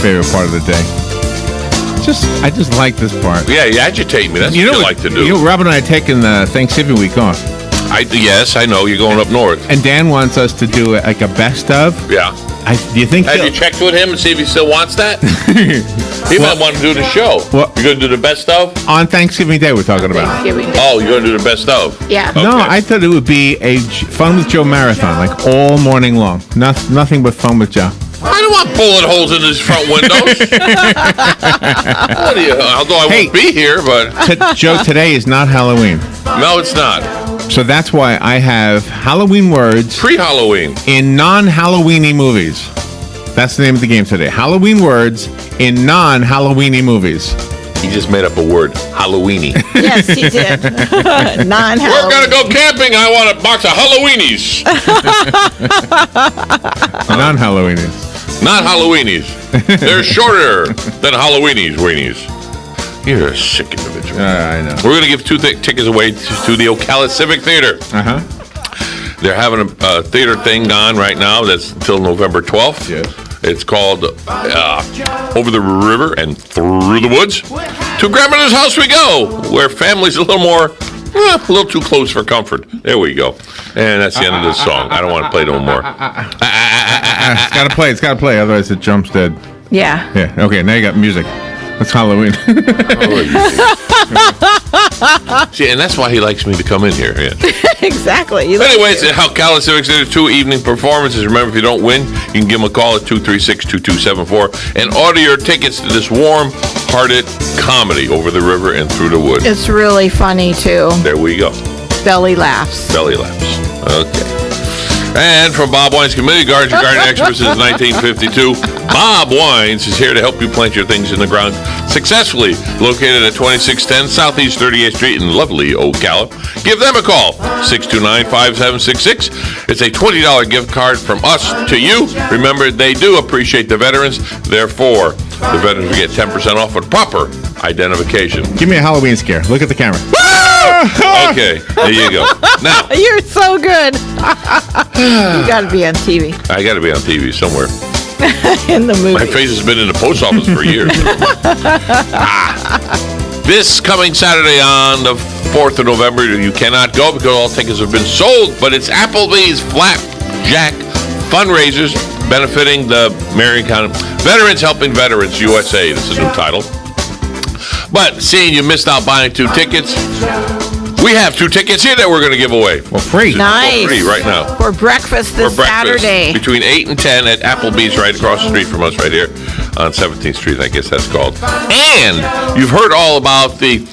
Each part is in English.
favorite part of the day. I just like this part. Yeah, you agitate me. That's what you like to do. You know, Robin and I are taking the Thanksgiving week off. Yes, I know. You're going up north. And Dan wants us to do like a best of. Yeah. Do you think? Have you checked with him and see if he still wants that? He might want to do the show. You're going to do the best of? On Thanksgiving Day, we're talking about. Thanksgiving Day. Oh, you're going to do the best of? Yeah. Okay. No, I thought it would be a Fun with Joe marathon, like all morning long. Nothing but Fun with Joe. I don't want bullet holes in his front windows. Although I won't be here, but... Joe, today is not Halloween. No, it's not. So that's why I have Halloween words... Pre-Halloween. ...in non-Halloweeny movies. That's the name of the game today. Halloween words in non-Halloweeny movies. He just made up a word. Halloweeny. Yes, he did. Non-Halloween. We're going to go camping. I want a box of Halloweenies. Non-Halloweenies. Not Halloweenies. They're shorter than Halloweenies weenies. You're a sick individual. I know. We're going to give two tickets away to the Ocala Civic Theater. Uh-huh. They're having a theater thing on right now that's until November 12th. Yes. It's called Over the River and Through the Woods. To Grandmother's House we go, where family's a little too close for comfort. There we go. And that's the end of this song. I don't want to play no more. It's got to play, otherwise it jumps dead. Yeah. Yeah, okay, now you got music. That's Halloween. See, and that's why he likes me to come in here. Yeah. Exactly. Anyways, Ocala Civic Center, 2 evening performances. Remember, if you don't win, you can give them a call at 236-2274 and order your tickets to this warm-hearted comedy, Over the River and Through the Woods. It's really funny, too. There we go. Belly laughs. Belly laughs. Okay. And from Bob Wines Community Gardens, your garden expert since 1952, Bob Wines is here to help you plant your things in the ground successfully. Located at 2610 Southeast 38th Street in lovely Ocala. Give them a call, 629-5766. It's a $20 gift card from us to you. Remember, they do appreciate the veterans. Therefore, the veterans will get 10% off with proper identification. Give me a Halloween scare. Look at the camera. Okay, there you go. Now, you're so good. You got to be on TV. I got to be on TV somewhere. In the movie. My face has been in the post office for years. This coming Saturday on the 4th of November, you cannot go because all tickets have been sold, but it's Applebee's Flapjack fundraisers benefiting the Marion County Veterans Helping Veterans USA. This is a new title. But seeing you missed out buying 2 tickets, we have 2 tickets here that we're going to give away. Well, free. Nice. For free right now. For breakfast this Saturday. Between 8 and 10 at Applebee's right across the street from us right here on 17th Street, I guess that's called. And you've heard all about the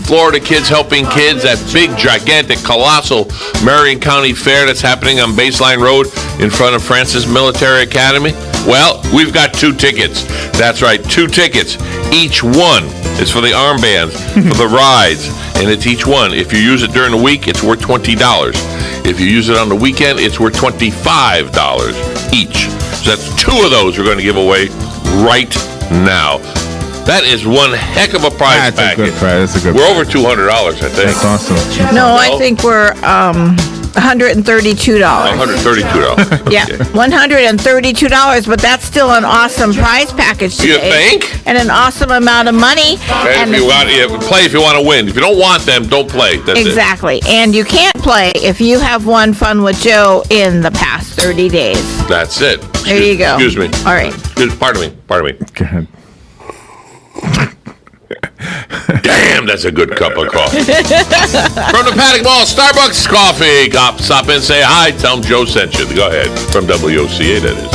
Florida Kids Helping Kids, that big, gigantic, colossal Marion County Fair that's happening on Baseline Road in front of Francis Military Academy. Well, we've got 2 tickets. That's right, 2 tickets. Each one is for the armbands, for the rides, and it's each one. If you use it during the week, it's worth $20. If you use it on the weekend, it's worth $25 each. So that's 2 of those we're going to give away right now. That is one heck of a prize package. That's a good prize. That's a good We're prize. over $200, I think. That's awesome. No, I think we're $132. $132. Yeah, $132, but that's still an awesome prize package today. You think? And an awesome amount of money. And if you want, play if you want to win. If you don't want them, don't play. That's exactly. It. And you can't play if you have won Fun with Joe in the past 30 days. That's it. There you go. Excuse me. All right. Pardon me. Go ahead. Damn, that's a good cup of coffee. From the Paddock Mall, Starbucks coffee. Stop in, say hi, tell them Joe sent you. Go ahead. From WOCA, that is.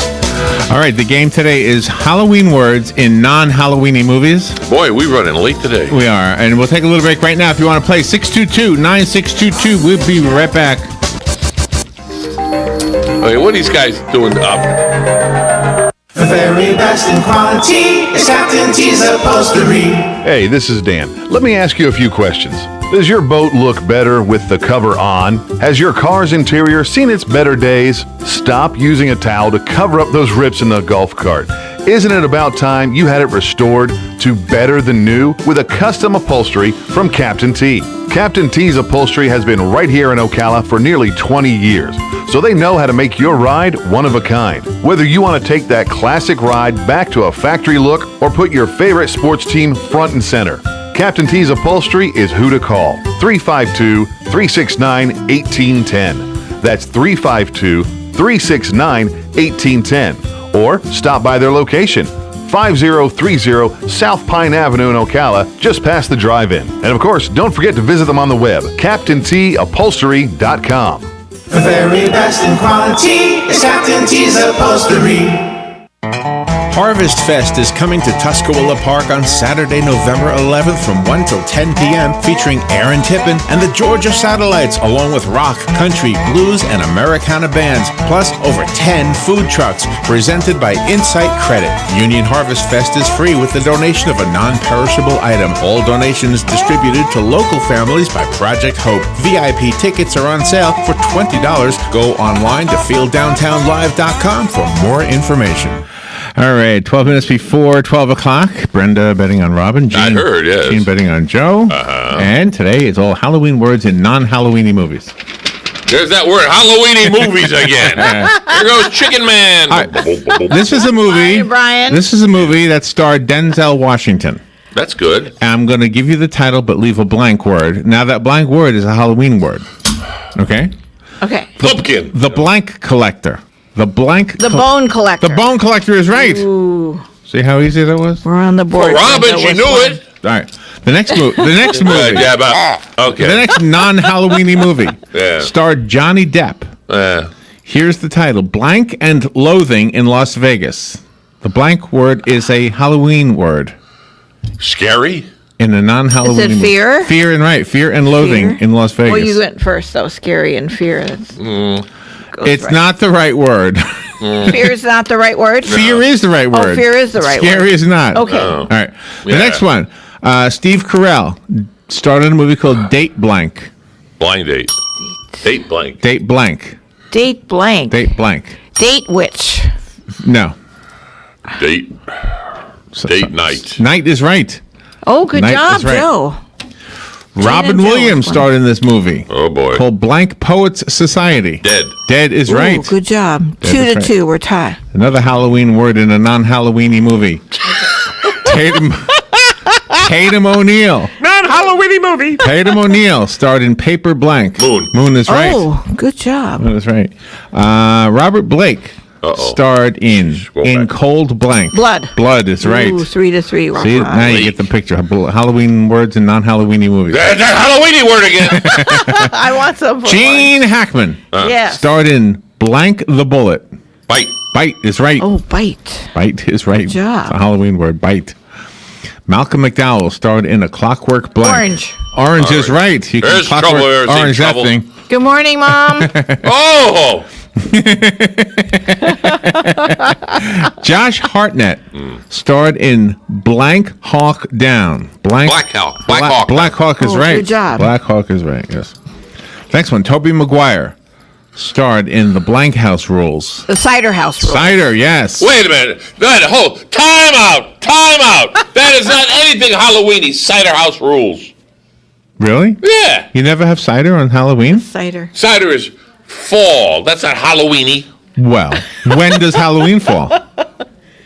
All right, the game today is Halloween words in non-Halloweeny movies. Boy, we're running late today. We are, and we'll take a little break right now. If you want to play 622-9622, we'll be right back. Okay, what are these guys doing up? The very best in quality is Captain T's upholstery. Hey, this is Dan. Let me ask you a few questions. Does your boat look better with the cover on? Has your car's interior seen its better days? Stop using a towel to cover up those rips in the golf cart. Isn't it about time you had it restored to better than new with a custom upholstery from Captain T? Captain T's upholstery has been right here in Ocala for nearly 20 years. so they know how to make your ride one of a kind. Whether you want to take that classic ride back to a factory look or put your favorite sports team front and center, Captain T's Upholstery is who to call. 352-369-1810. That's 352-369-1810. Or stop by their location, 5030 South Pine Avenue in Ocala, just past the drive-in. And of course, don't forget to visit them on the web, CaptainTUpholstery.com. The very best in quality is Captain T's Upholstery. Harvest Fest is coming to Tuscaloosa Park on Saturday, November 11th from 1 till 10 p.m. featuring Aaron Tippin and the Georgia Satellites, along with rock, country, blues, and Americana bands, plus over 10 food trucks presented by Insight Credit. Union Harvest Fest is free with the donation of a non-perishable item. All donations distributed to local families by Project Hope. VIP tickets are on sale for $20. Go online to feeldowntownlive.com for more information. All right, 12 minutes before 12 o'clock. Brenda betting on Robin. I heard, yes. Gene betting on Joe. And today it's all Halloween words in non-Halloweeny movies. There's that word, Halloweeny movies again. Here goes Chicken Man. This is a movie. Hi, Brian. This is a movie that starred Denzel Washington. That's good. I'm going to give you the title, but leave a blank word. Now, that blank word is a Halloween word. Okay? Okay. Pumpkin. The blank collector. The Bone Collector. The bone collector is right. Ooh. See how easy that was? We're on the board. For Robin, she knew it. All right. The next movie. The next movie. Okay. The next non-Halloweeny movie starred Johnny Depp. Here's the title: Blank and Loathing in Las Vegas. The blank word is a Halloween word. Scary? In a non-Halloween Is it fear? movie. Fear and loathing in Las Vegas. Well, you went first, though. Scary and fear. It's not the right word. Fear is not the right word? Fear is the right word. Oh, fear is the right word. Scary is not. Okay. All right. The next one. Steve Carell starred in a movie called Date Blank. Blind date. Date blank. Date Blank. Date blank. Date Blank. Date witch. No. Date night. Night is right. Oh, good Night job, is right. Joe. Robin and Joe Williams was starred in this movie. Oh, boy. Called Blank Poets Society. Dead. Dead is Ooh, right. good job. Dead 2 is to right. 2. We're tied. Another Halloween word in a non-Halloweeny movie. Tatum O'Neal. Non-Halloweeny movie. Tatum O'Neal starred in Paper Blank. Moon is right. Oh, good job. Moon is right. Robert Blake starred in Cold Blank. Blood is right. Ooh, 3 to 3. We're See, tied. now you get the picture. Halloween words in non-Halloweeny movies. That Halloweeny word again. I want some for Gene Hackman Yes. starred in Blank the Bullet. Bite. Bite is right. Oh, bite. Bite is right. Good job. It's a Halloween word. Bite. Malcolm McDowell starred in A Clockwork Blank. Orange. Orange is right. You can There's clockwork trouble. There's orange that trouble. thing. Good morning, Mom. Oh! Josh Hartnett starred in Blank Hawk Down. Black Hawk. Black Hawk is Oh, right. good job. Black Hawk is right, yes. Next one, Tobey Maguire starred in The Blank House Rules. The Cider House rule. Cider, yes. Wait a minute. Time out. That is not anything Halloweeny. Cider House Rules. Really? Yeah. You never have cider on Halloween? Cider. Cider is fall. That's not Halloweeny. Well, when does Halloween fall?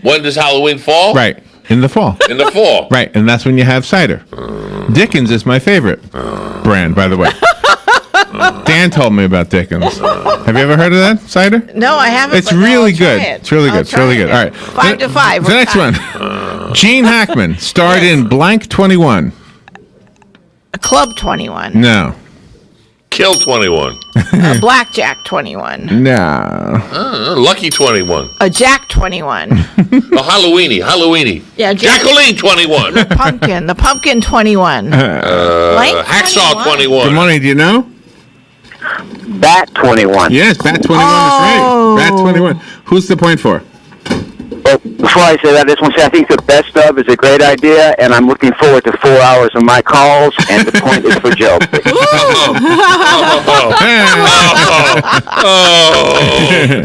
When does Halloween fall? Right, in the fall. In the fall. Right, and that's when you have cider. Dickens is my favorite brand, by the way. Dan told me about Dickens. Have you ever heard of that cider? No, I haven't. It's but now really I'll try good. it. It's really I'll good. It's try really it. good. All right. 5 to 5. The next one. Gene Hackman starred in Blank 21. Club 21. No. Kill 21. Blackjack 21. No. Lucky 21. A Jack 21. Halloweeny. Yeah, Jacqueline 21. The pumpkin 21. Blank Hacksaw 21. Good morning. Do you know? Bat 21. Yes, Bat 21 Oh. is right. Bat 21. Who's the point for? Well, before I say that, I just want to say I think the best of is a great idea, and I'm looking forward to 4 hours of my calls, and the point is for Joe.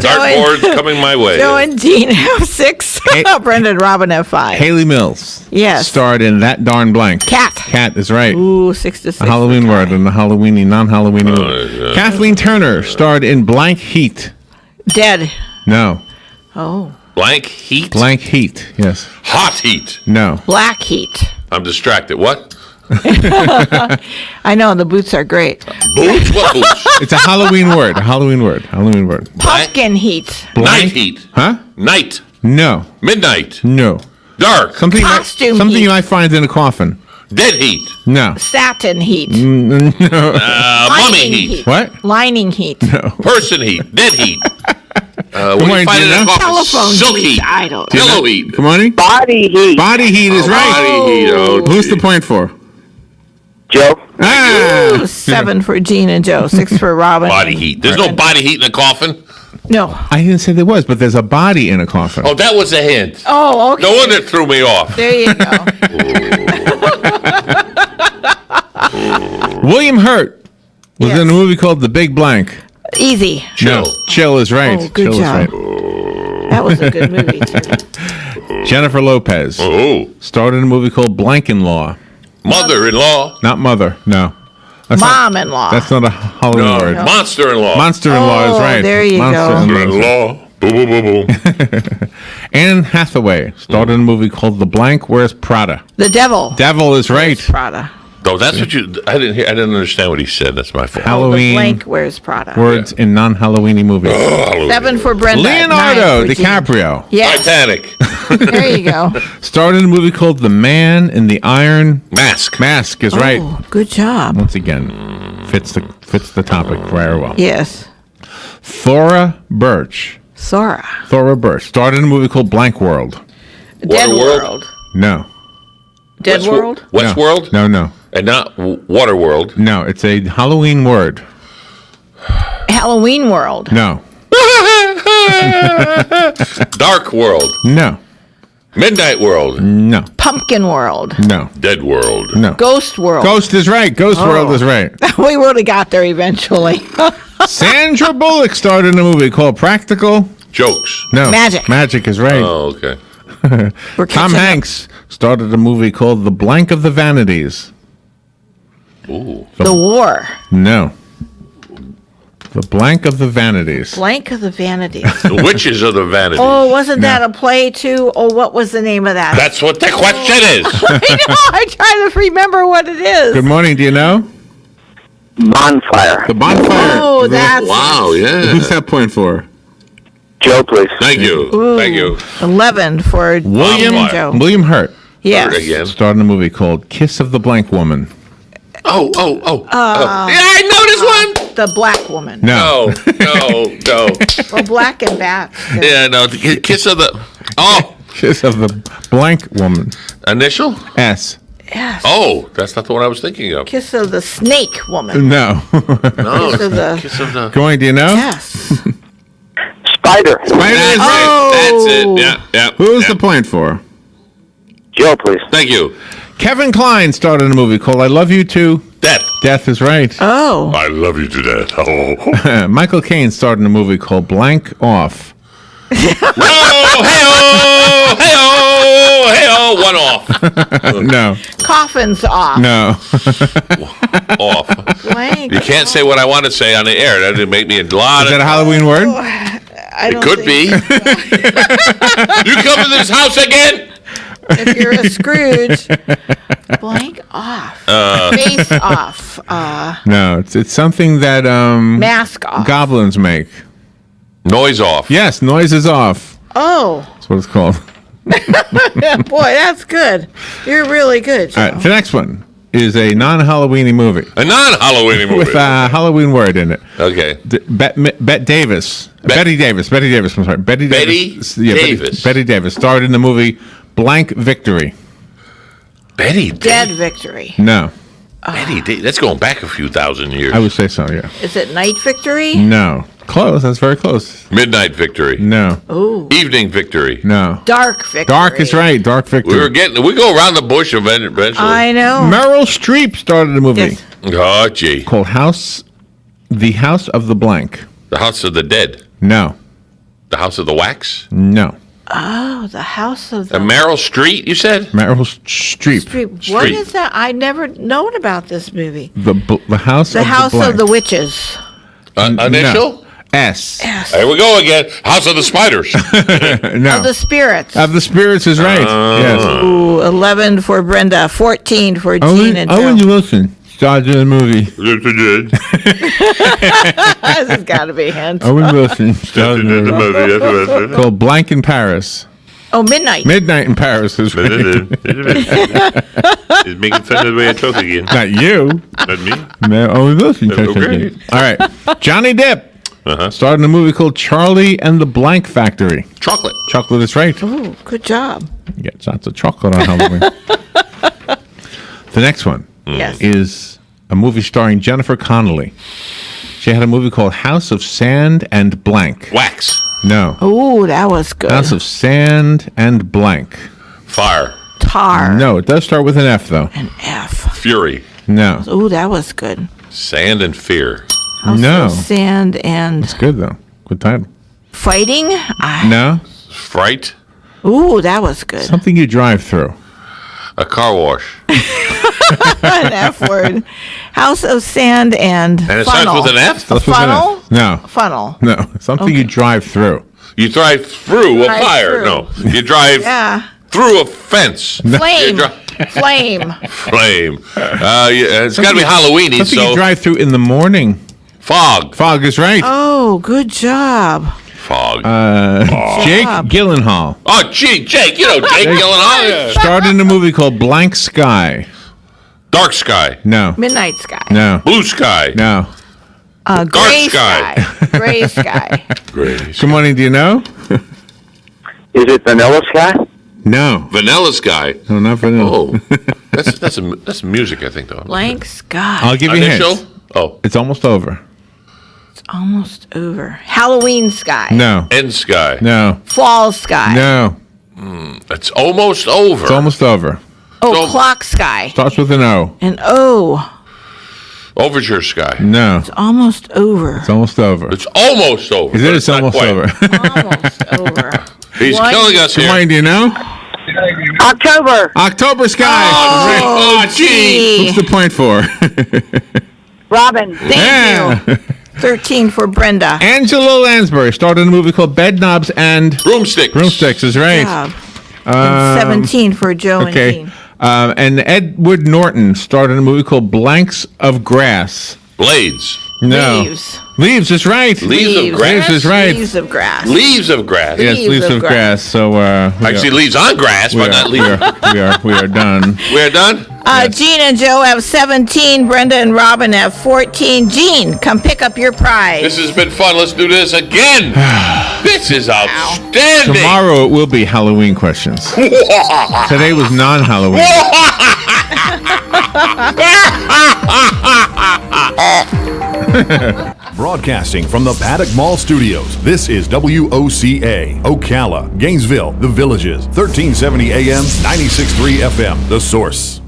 Dartboard's coming my way. Joe and Dean have 6. Brenda and Robin have 5. Haley Mills. Yes. Starred in That Darn Blank. Cat. Cat is right. Ooh, 6 to 6. A Halloween word in the Halloweeny, non-Halloween movie. yeah. Kathleen Turner starred in Blank Heat. Dead. No. Oh. Blank heat? Blank Heat. Yes. Hot heat. No. Black heat. I'm distracted. What? I know, the boots are great. Boots? What boots? It's a Halloween word. A Halloween word. Halloween word. Pumpkin heat. Night heat. Huh? Night. No. Midnight. No. Dark. Something Costume something heat. you might find in a coffin. Dead heat. No. Satin heat. Mummy Lining heat. What? Lining heat. Person heat. Dead heat. What do on, you find in a Gina. coffin? Telephone Silk heat. heat. I don't know. Pillow heat. Come on. Body heat. Body heat is right. Body heat. Oh, Who's the point for? Joe. Ah. 7 for Gene and Joe. 6 for Robin. Body heat. There's no body heat in a coffin. No. I didn't say there was, but there's a body in a coffin. Oh, that was a hint. Oh, okay. No wonder it threw me off. There you go. William Hurt was Yes. in a movie called The Big Blank. Easy. Chill. No. Chill is right. Oh, good Chill job. is right. That was a good movie, too. Jennifer Lopez Oh, starred in a movie called Blank-in-Law. mother-in-law. Not mother. No. That's Mom-in-law. That's not a Halloween No, word. monster-in-law. Monster-in-law is Oh, right. there you go. Monster-in-law. Boo, boo, boo, boo. Anne Hathaway starred in a movie called The Blank Wears Prada. The Devil. Devil is right. Prada. No, that's what you. I didn't hear. I didn't understand what he said. That's my fault. The Halloween blank wears Prada. words in non-Halloweeny movies. Oh, 7 for Brenda. Leonardo 9 for Gene. DiCaprio Yes. Titanic. There you go. starred in a movie called The Man in the Iron Mask. Mask is right. Oh, good job. Once again, fits the topic very well. Yes. Thora Birch. Sora. Thora Birch starred in a movie called Blank World. Dead Waterworld? World. No. Dead World? Westworld? No, no, And not Waterworld. no. It's a Halloween word. Halloween World. No, Dark World. no, Midnight World. no, Pumpkin World. no, Dead World. no. Ghost World. Ghost is right. Ghost World is right. We would have got there eventually. Sandra Bullock starred in a movie called Practical. Jokes. No, Magic. Magic is right. Oh, okay. We're Tom catching up. Hanks starred in a movie called The Blank of the Vanities. Ooh. The War. No. The Blank of the Vanities. Blank of the Vanities. The Witches of the Vanity. Oh, wasn't that a play too? Oh, what was the name of that? That's what the question is. I know. I'm trying to remember what it is. Good morning. Do you know? Bonfire. The Bonfire. Oh, that's Wow, yeah. Who's that point for? Joe, please. Thank you. Thank you. 11 for William Gene and Joe. William Hurt Yes. Again. starred in a movie called Kiss of the Blank Woman. Oh. Yeah, I know this one. The Black Woman. No. No. Well, Black and Bats. Yeah, no. The kiss of the. Oh, Kiss of the Blank Woman. initial? S. Yes. Oh, that's not the one I was thinking of. Kiss of the Snake Woman. No. No. Kiss of the. Kiss of the. Going, do you know? Yes. Spider. Spider is right. That's it. Yeah. Who's the point for? Joe, please. Thank you. Kevin Kline starred in a movie called I Love You To Death. Death is right. Oh. I love you to death. Oh. Michael Caine starred in a movie called Blank Off. Hey-oh, one off. No. Coffins off. No. Off. Blank. You can't say what I want to say on the air. That would make me a lot Is of... that a Halloween word? I It don't could think- be. You come to this house again? If you're a Scrooge. Blank off. Face off. No. It's something that Mask off. goblins make. Noise off. Yes, noise is off. Oh. That's what it's called. Boy, that's good. You're really good, Joe. All right, the next one is a non-Halloweeny movie A non-Halloween movie. with a Halloween word in it. Okay. Betty Davis. I'm sorry. Betty Davis. Betty Davis. Betty Davis starred in the movie Blank Victory. Betty. Dead Victory. No, Betty. That's going back a few thousand years. I would say so. Yeah. Is it Night Victory? No, close. That's very close. Midnight victory. No, Ooh. Evening victory. no. Dark Victory. Dark is right. Dark Victory. We go around the bush eventually. I know. Meryl Streep starred in a movie Yes. Oh, gee. called The House of the Blank. The House of the Dead. No, The House of the Wax. no. Oh, the House of the Meryl Street, you said? Meryl Streep. Streep. What is that? I never known about this movie. The House The of House the Blank. of the Witches. Initial? No. S. There we go again. House of the Spiders. No. Of the Spirits. Of the Spirits is right. Yes. Ooh, 11 for Brenda, 14 for Gene and Joe. Owen Wilson starred in the movie. This has got to be a hint. Owen Wilson starred in the movie called Blank in Paris. Oh, Midnight. Midnight in Paris is right. He's making fun of the way I talk again. Not you. Not me. No, Owen Wilson. Okay. All right. Johnny Depp starred in a movie called Charlie and the Blank Factory. Chocolate. Chocolate is right. Ooh, good job. You get lots of chocolate on Halloween. The next one Yes. is a movie starring Jennifer Connelly. She had a movie called House of Sand and Blank. Wax. No. Ooh, that was good. House of Sand and Blank. Fire. Tar. No, it does start with an F, though. An F. Fury. No. Ooh, that was good. Sand and fear. House No. of Sand and It's good, though. Good title. Fighting. No. Fright. Ooh, that was good. Something you drive through. A car wash. An F word. House of Sand and it funnel. starts with an F? A Starts with an funnel? F. No. Funnel. No. Something you drive through. You drive through a Drive fire. through. No. You drive Yeah. through a fence. Flame. You Flame. Flame. It's got to be Halloweeny, Something so you drive through in the morning. fog. Fog is right. Oh, good job. Fog. Jake job. Gyllenhaal oh, gee, Jake. You know Jake Gyllenhaal. Yeah. starred in a movie called Blank Sky. Dark sky. No. Midnight Sky. No. Blue sky. No. Gray sky. sky. Gray sky. Great. Good morning. Do you know? Is it Vanilla Sky? No. Vanilla sky. No, not vanilla. Oh, that's music, I think, though. Blank sky. I'll give you a Initial? hint. Oh, It's almost over. It's almost over. Halloween sky. No. end sky. No. Fall sky. No. It's almost over. It's almost over. Oh, So- clock sky. Starts with an O. And O. Overture sky. No. It's almost over. It's almost over. It's almost over. Is but it? It's not almost quite. over. Almost over. He's One- killing us Good here. morning. Do you know? October. October Sky. Oh, gee. What's the point for? Robin. Thank Yeah. you. 13 for Brenda. Angela Lansbury starred in a movie called Bed Knobs and Broomsticks. Broomsticks is right. Job. And 17 for Joe and Okay. Dean. And Edward Norton starred in a movie called Blanks of Grass. Blades. No. Leaves. Leaves is right. Leaves of grass? Leaves is right. Leaves of grass. Leaves of grass. Yes, leaves of grass. So Actually, leaves on grass, but not leaves. we are done. We're done? Gene and Joe have 17. Brenda and Robin have 14. Gene, come pick up your prize. This has been fun. Let's do this again. This is outstanding. Tomorrow it will be Halloween questions. Today was non-Halloween. Broadcasting from the Paddock Mall Studios, this is WOCA, Ocala, Gainesville, The Villages, 1370 AM, 96.3 FM, The Source.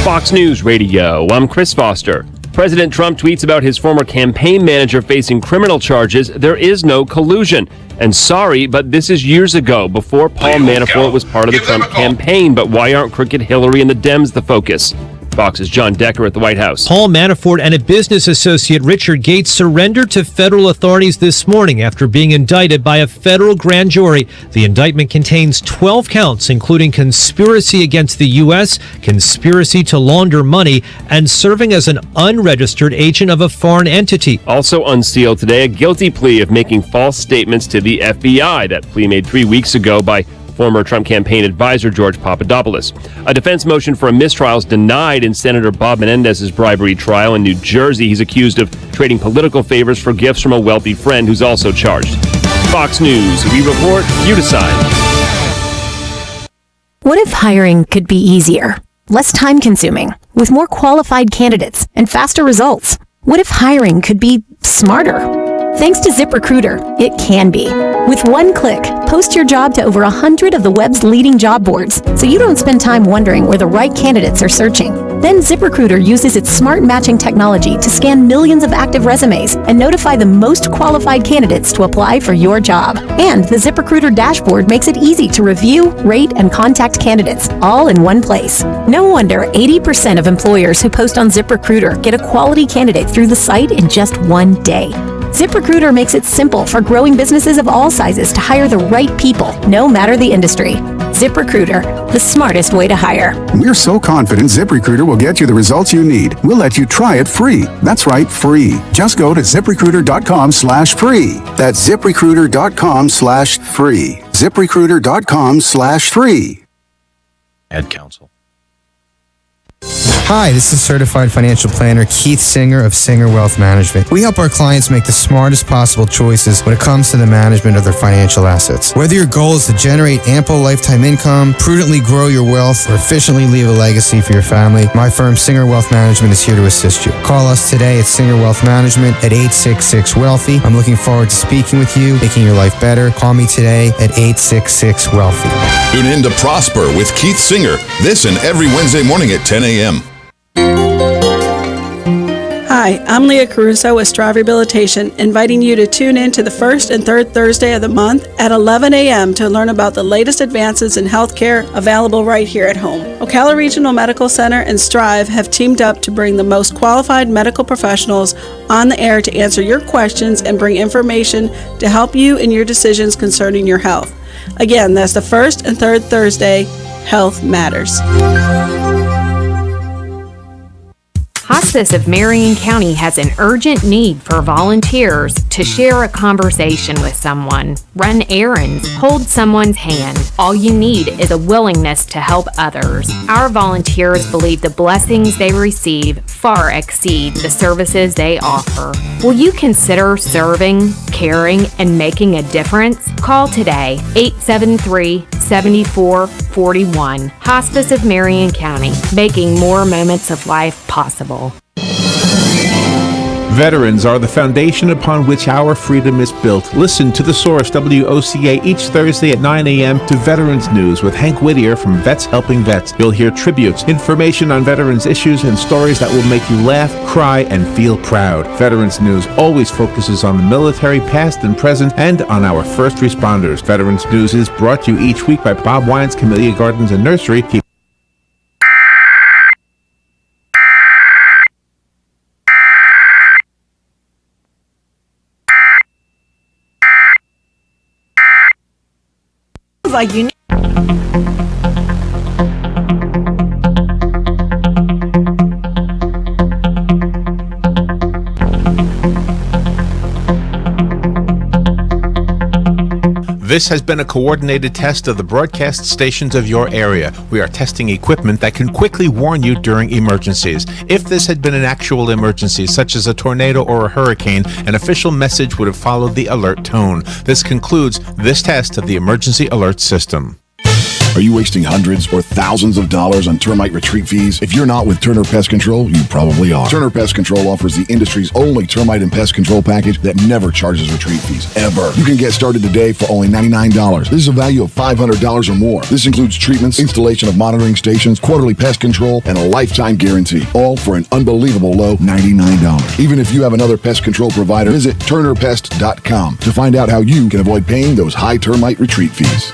Fox News Radio, I'm Chris Foster. President Trump tweets about his former campaign manager facing criminal charges. There is no collusion. And sorry, but this is years ago, before Paul Manafort was part of the Trump campaign. But why aren't crooked Hillary and the Dems the focus? Fox's John Decker at the White House. Paul Manafort and a business associate, Richard Gates, surrendered to federal authorities this morning after being indicted by a federal grand jury. The indictment contains 12 counts, including conspiracy against the U.S., conspiracy to launder money, and serving as an unregistered agent of a foreign entity. Also unsealed today, a guilty plea of making false statements to the FBI. That plea made 3 weeks ago by former Trump campaign advisor George Papadopoulos. A defense motion for a mistrial is denied in Senator Bob Menendez's bribery trial in New Jersey. He's accused of trading political favors for gifts from a wealthy friend who's also charged. Fox News, we report, you decide. What if hiring could be easier, less time-consuming, with more qualified candidates and faster results? What if hiring could be smarter? Thanks to ZipRecruiter, it can be. With one click, post your job to over 100 of the web's leading job boards, so you don't spend time wondering where the right candidates are searching. Then ZipRecruiter uses its smart matching technology to scan millions of active resumes and notify the most qualified candidates to apply for your job. And the ZipRecruiter dashboard makes it easy to review, rate, and contact candidates all in one place. No wonder 80% of employers who post on ZipRecruiter get a quality candidate through the site in just one day. ZipRecruiter makes it simple for growing businesses of all sizes to hire the right people, no matter the industry. ZipRecruiter, the smartest way to hire. We're so confident ZipRecruiter will get you the results you need. We'll let you try it free. That's right, free. Just go to ZipRecruiter.com/free. That's ZipRecruiter.com/free. ZipRecruiter.com/free. Ad Council. Hi, this is Certified Financial Planner Keith Singer of Singer Wealth Management. We help our clients make the smartest possible choices when it comes to the management of their financial assets. Whether your goal is to generate ample lifetime income, prudently grow your wealth, or efficiently leave a legacy for your family, my firm Singer Wealth Management is here to assist you. Call us today at Singer Wealth Management at 866-WEALTHY. I'm looking forward to speaking with you, making your life better. Call me today at 866-WEALTHY. Tune in to Prosper with Keith Singer, this and every Wednesday morning at 10 a.m. Hi, I'm Leah Caruso with Strive Rehabilitation, inviting you to tune in to the first and third Thursday of the month at 11 a.m. to learn about the latest advances in healthcare available right here at home. Ocala Regional Medical Center and Strive have teamed up to bring the most qualified medical professionals on the air to answer your questions and bring information to help you in your decisions concerning your health. Again, that's the first and third Thursday. Health matters. Hospice of Marion County has an urgent need for volunteers to share a conversation with someone, run errands, hold someone's hand. All you need is a willingness to help others. Our volunteers believe the blessings they receive far exceed the services they offer. Will you consider serving, caring, and making a difference? Call today, 873-7441. Hospice of Marion County, making more moments of life possible. Veterans are the foundation upon which our freedom is built. Listen to The Source, WOCA, each Thursday at 9 a.m. to Veterans News with Hank Whittier from Vets Helping Vets. You'll hear tributes, information on veterans issues, and stories that will make you laugh, cry, and feel proud. Veterans News always focuses on the military, past and present, and on our first responders. Veterans News is brought to you each week by Bob Wine's Camellia Gardens and Nursery. Like you. This has been a coordinated test of the broadcast stations of your area. We are testing equipment that can quickly warn you during emergencies. If this had been an actual emergency, such as a tornado or a hurricane, an official message would have followed the alert tone. This concludes this test of the emergency alert system. Are you wasting hundreds or thousands of dollars on termite retreat fees? If you're not with Turner Pest Control, you probably are. Turner Pest Control offers the industry's only termite and pest control package that never charges retreat fees, ever. You can get started today for only $99. This is a value of $500 or more. This includes treatments, installation of monitoring stations, quarterly pest control, and a lifetime guarantee, all for an unbelievable low $99. Even if you have another pest control provider, visit turnerpest.com to find out how you can avoid paying those high termite retreat fees.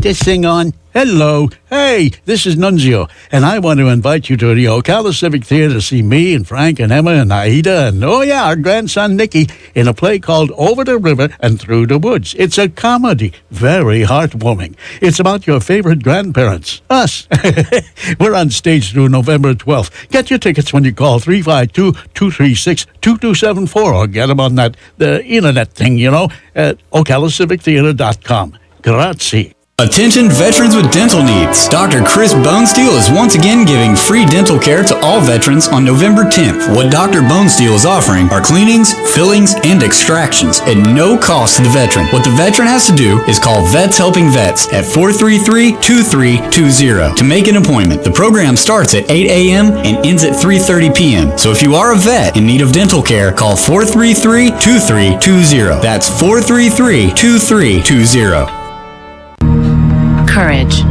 This thing on? Hello. Hey, this is Nunzio, and I want to invite you to the Ocala Civic Theater to see me and Frank and Emma and Aida and, oh yeah, our grandson Nicky in a play called Over the River and Through the Woods. It's a comedy, very heartwarming. It's about your favorite grandparents, us. We're on stage through November 12th. Get your tickets when you call 352-236-2274 or get them on the internet thing, at OcalaCivicTheater.com. Grazie. Attention veterans with dental needs. Dr. Chris Bonesteel is once again giving free dental care to all veterans on November 10th. What Dr. Bonesteel is offering are cleanings, fillings, and extractions at no cost to the veteran. What the veteran has to do is call Vets Helping Vets at 433-2320 to make an appointment. The program starts at 8 a.m. and ends at 3:30 p.m. So if you are a vet in need of dental care, call 433-2320. That's 433-2320. Courage.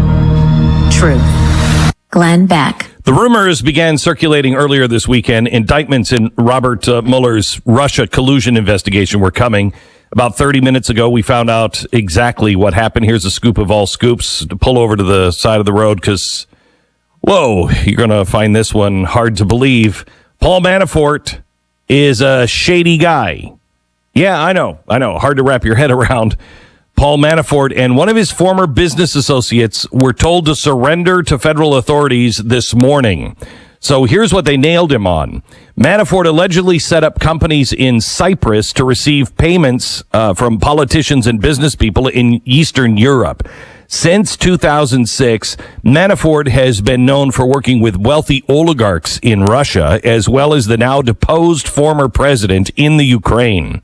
Truth. Glenn Beck. The rumors began circulating earlier this weekend. Indictments in Robert Mueller's Russia collusion investigation were coming. About 30 minutes ago, we found out exactly what happened. Here's a scoop of all scoops. Pull over to the side of the road because, whoa, you're going to find this one hard to believe. Paul Manafort is a shady guy. Yeah, I know. Hard to wrap your head around. Paul Manafort and one of his former business associates were told to surrender to federal authorities this morning. So here's what they nailed him on. Manafort allegedly set up companies in Cyprus to receive payments from politicians and business people in Eastern Europe. Since 2006, Manafort has been known for working with wealthy oligarchs in Russia, as well as the now deposed former president in the Ukraine.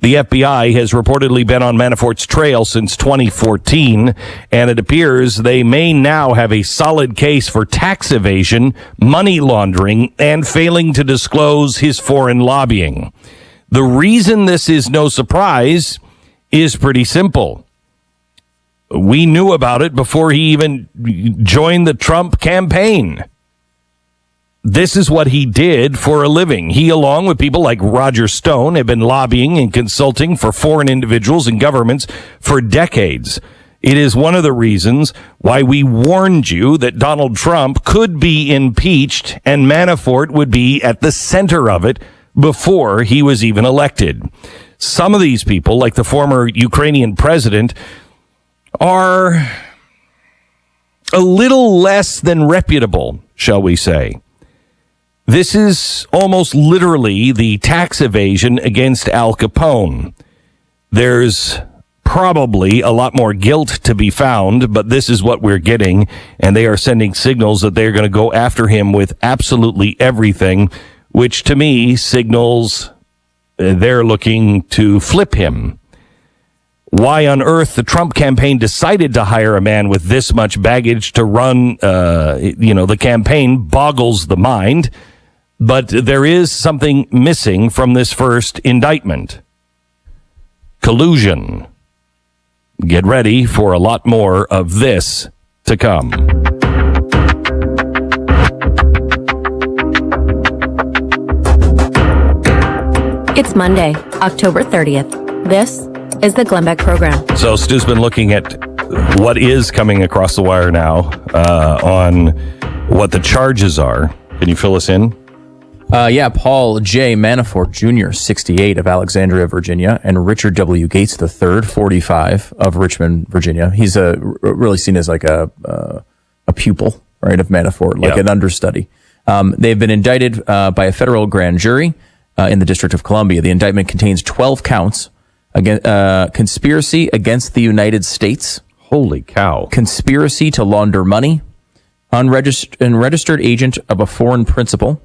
The FBI has reportedly been on Manafort's trail since 2014, and it appears they may now have a solid case for tax evasion, money laundering, and failing to disclose his foreign lobbying. The reason this is no surprise is pretty simple. We knew about it before he even joined the Trump campaign. This is what he did for a living. He, along with people like Roger Stone, have been lobbying and consulting for foreign individuals and governments for decades. It is one of the reasons why we warned you that Donald Trump could be impeached and Manafort would be at the center of it before he was even elected. Some of these people, like the former Ukrainian president, are a little less than reputable, shall we say. This is almost literally the tax evasion against Al Capone. There's probably a lot more guilt to be found, but this is what we're getting, and they are sending signals that they're going to go after him with absolutely everything, which to me signals they're looking to flip him. Why on earth the Trump campaign decided to hire a man with this much baggage to run, the campaign boggles the mind. But there is something missing from this first indictment. Collusion. Get ready for a lot more of this to come. It's Monday, October 30th. This is the Glenn Beck Program. So Stu's been looking at what is coming across the wire now on what the charges are. Can you fill us in? Paul J. Manafort Jr., 68, of Alexandria, Virginia, and Richard W. Gates III, 45, of Richmond, Virginia. He's really seen as like a pupil, right, of Manafort, like an understudy. They've been indicted by a federal grand jury in the District of Columbia. The indictment contains 12 counts. Conspiracy against the United States. Holy cow. Conspiracy to launder money. Unregistered agent of a foreign principal.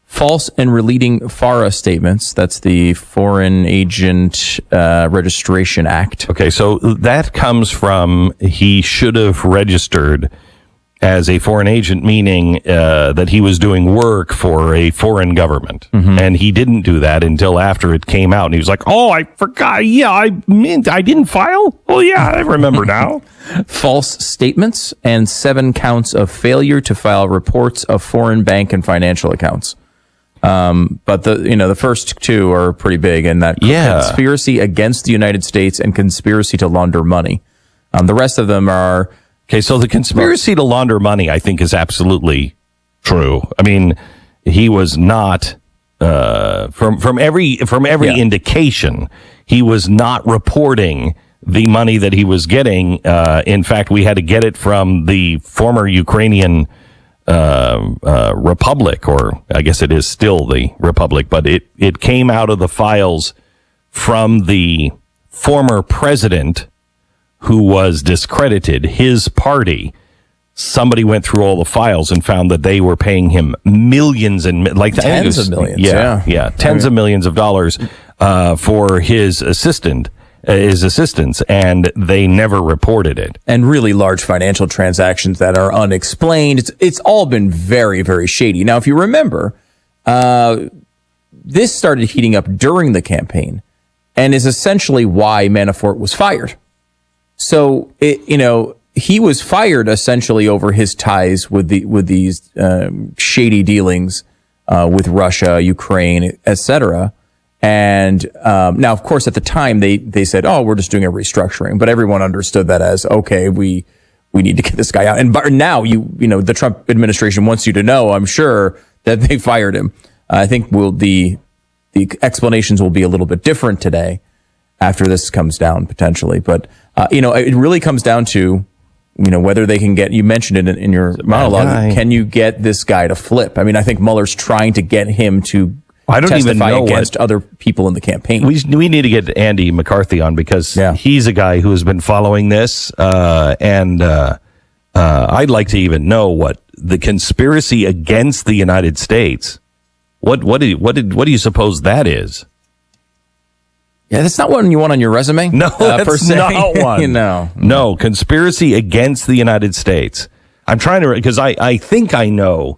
False and relating FARA statements. That's the Foreign Agent Registration Act. Okay, so that comes from he should have registered as a foreign agent, meaning that he was doing work for a foreign government. Mm-hmm. And he didn't do that until after it came out. And he was like, oh, I forgot. Yeah, I didn't file. Oh, yeah, I remember now. False statements and 7 counts of failure to file reports of foreign bank and financial accounts. But the first 2 are pretty big, and that conspiracy against the United States and conspiracy to launder money. The rest of them are okay. So the conspiracy to launder money, I think, is absolutely true. I mean, he was not from every indication, he was not reporting the money that he was getting. In fact, we had to get it from the former Ukrainian Republic, or I guess it is still the Republic, but it came out of the files from the former president who was discredited, his party, somebody went through all the files and found that they were paying him millions and like tens of millions. Yeah, tens of millions of dollars for his assistance, and they never reported it. And really large financial transactions that are unexplained. It's all been very, very shady. Now, if you remember, this started heating up during the campaign and is essentially why Manafort was fired. So, he was fired essentially over his ties with these shady dealings with Russia, Ukraine, etc. And now, of course, at the time they said, "Oh, we're just doing a restructuring," but everyone understood that as okay. We need to get this guy out. And now the Trump administration wants you to know, I'm sure, that they fired him. I think the explanations will be a little bit different today after this comes down potentially. But it really comes down to whether they can get, you mentioned it in your monologue, can you get this guy to flip? I mean, I think Mueller's trying to get him to testify against other people in the campaign. We need to get Andy McCarthy on because he's a guy who has been following this, and I'd like to even know what the conspiracy against the United States. What do you suppose that is? Yeah, that's not one you want on your resume. No, that's not one. No, conspiracy against the United States. I'm trying to, because I think I know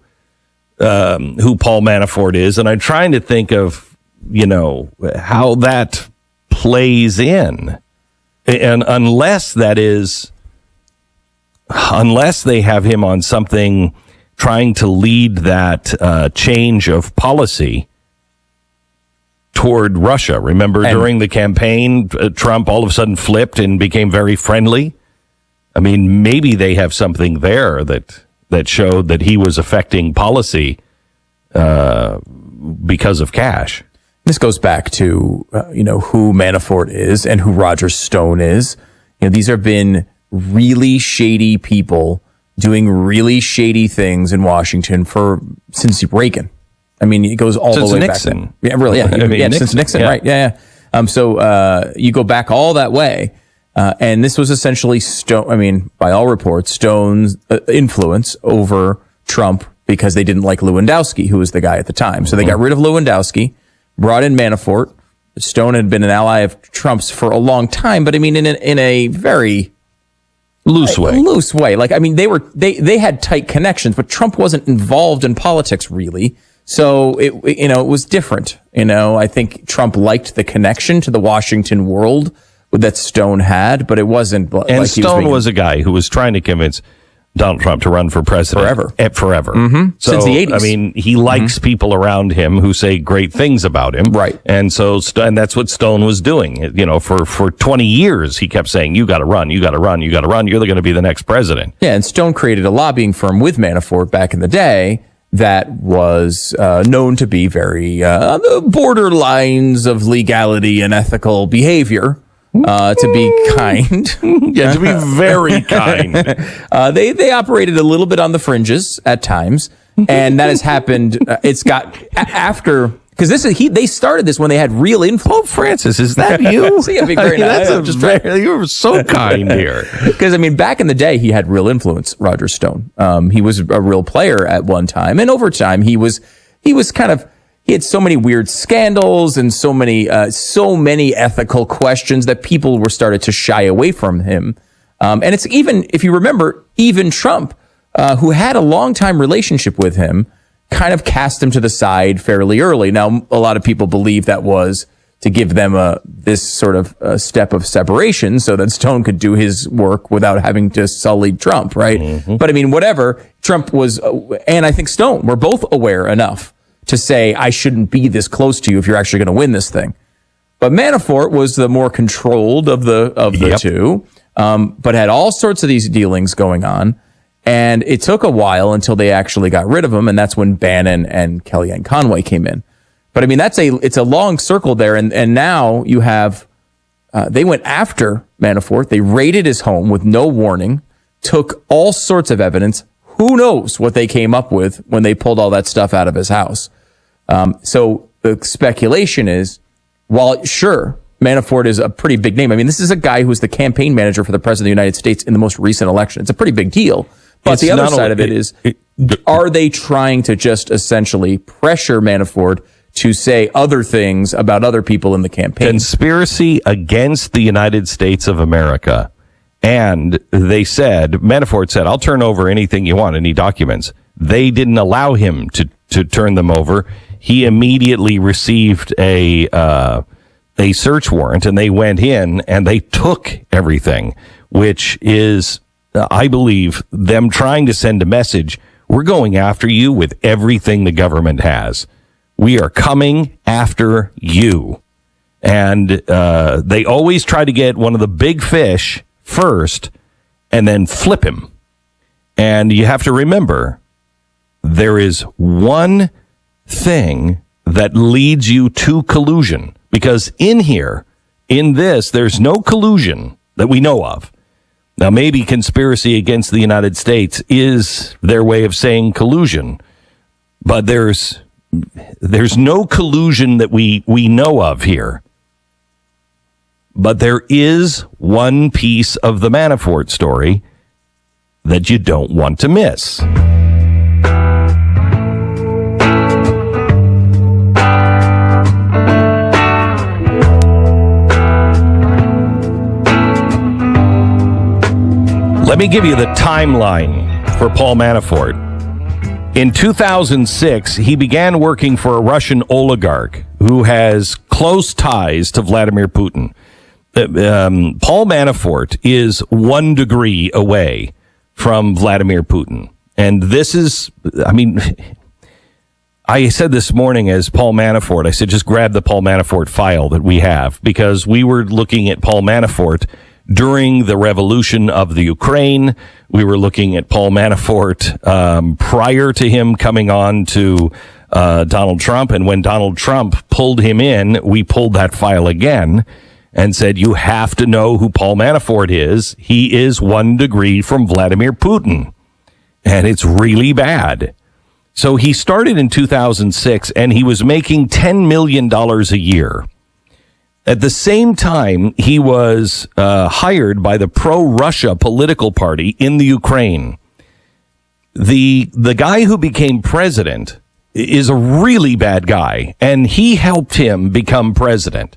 who Paul Manafort is, and I'm trying to think of, how that plays in. And unless they have him on something trying to lead that change of policy toward Russia. Remember, during the campaign, Trump all of a sudden flipped and became very friendly. I mean, maybe they have something there that showed that he was affecting policy because of cash. This goes back to who Manafort is and who Roger Stone is. These have been really shady people doing really shady things in Washington since Reagan. I mean, it goes all the way Nixon. back. Yeah, really. Yeah. Since Nixon, right? Yeah. So you go back all that way, and this was essentially Stone. I mean, by all reports, Stone's influence over Trump because they didn't like Lewandowski, who was the guy at the time. So they got rid of Lewandowski, brought in Manafort. Stone had been an ally of Trump's for a long time, but I mean, in a very loose way. Like, I mean, they had tight connections, but Trump wasn't involved in politics really. So it was different. I think Trump liked the connection to the Washington world that Stone had, but it wasn't. And Stone was a guy who was trying to convince Donald Trump to run for president forever. Mm-hmm. So, since the 80s. I mean, he likes people around him who say great things about him. Right. And so, and that's what Stone was doing. For 20 years, he kept saying, you got to run, you got to run, you got to run. You're going to be the next president. Yeah. And Stone created a lobbying firm with Manafort back in the day that was known to be very the borderlines of legality and ethical behavior. To be kind. Yeah, to be very kind. They operated a little bit on the fringes at times, and that has happened. It's got after, because they started this when they had real influence. Pope Francis, is that you? See, I'm being very nice. You were so kind here. Because I mean, back in the day, he had real influence. Roger Stone. He was a real player at one time, and over time, he was kind of. He had so many weird scandals and so many ethical questions that people were started to shy away from him. And it's even, if you remember, even Trump, who had a long time relationship with him, kind of cast him to the side fairly early. Now, a lot of people believe that was to give them this sort of step of separation so that Stone could do his work without having to sully Trump, right? Mm-hmm. But I mean, whatever, Trump was, and I think Stone were both aware enough to say, I shouldn't be this close to you if you're actually going to win this thing. But Manafort was the more controlled of the two, but had all sorts of these dealings going on. And it took a while until they actually got rid of him. And that's when Bannon and Kellyanne Conway came in. But I mean, it's a long circle there. And now you have, they went after Manafort. They raided his home with no warning, took all sorts of evidence. Who knows what they came up with when they pulled all that stuff out of his house. So the speculation is, while sure, Manafort is a pretty big name. I mean, this is a guy who was the campaign manager for the president of the United States in the most recent election. It's a pretty big deal. But the other side of it is, are they trying to just essentially pressure Manafort to say other things about other people in the campaign? Conspiracy against the United States of America. And Manafort said, I'll turn over anything you want, any documents. They didn't allow him to turn them over. He immediately received a search warrant, and they went in and they took everything, which is, I believe, them trying to send a message. We're going after you with everything the government has. We are coming after you. And they always try to get one of the big fish first and then flip him. And you have to remember, there is one thing that leads you to collusion. Because in this, there's no collusion that we know of. Now, maybe conspiracy against the United States is their way of saying collusion, but there's no collusion that we know of here. But there is one piece of the Manafort story that you don't want to miss. Let me give you the timeline for Paul Manafort. In 2006, he began working for a Russian oligarch who has close ties to Vladimir Putin. Paul Manafort is 1 degree away from Vladimir Putin. And this is, I said this morning as Paul Manafort, I said, just grab the Paul Manafort file that we have, because we were looking at Paul Manafort during the revolution of the Ukraine. We were looking at Paul Manafort prior to him coming on to Donald Trump. And when Donald Trump pulled him in, we pulled that file again and said, you have to know who Paul Manafort is. He is 1 degree from Vladimir Putin. And it's really bad. So he started in 2006, and he was making $10 million a year. At the same time, he was hired by the pro-Russia political party in the Ukraine. The guy who became president is a really bad guy, and he helped him become president.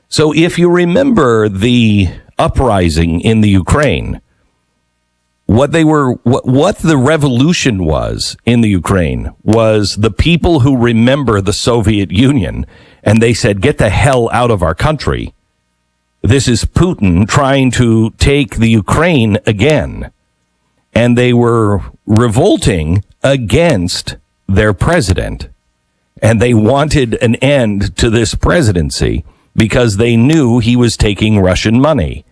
So if you remember the uprising in the Ukraine, what the revolution was in the Ukraine was the people who remember the Soviet Union, and they said, get the hell out of our country. This is Putin trying to take the Ukraine again. And they were revolting against their president. And they wanted an end to this presidency because they knew he was taking Russian money.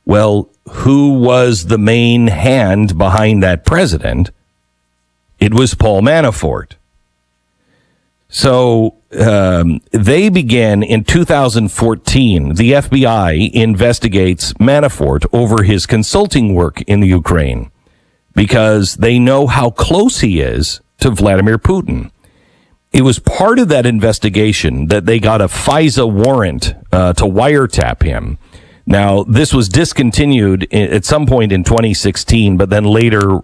Well, who was the main hand behind that president? It was Paul Manafort. So they began in 2014. The FBI investigates Manafort over his consulting work in the Ukraine because they know how close he is to Vladimir Putin. It was part of that investigation that they got a FISA warrant to wiretap him. Now, this was discontinued at some point in 2016, but then later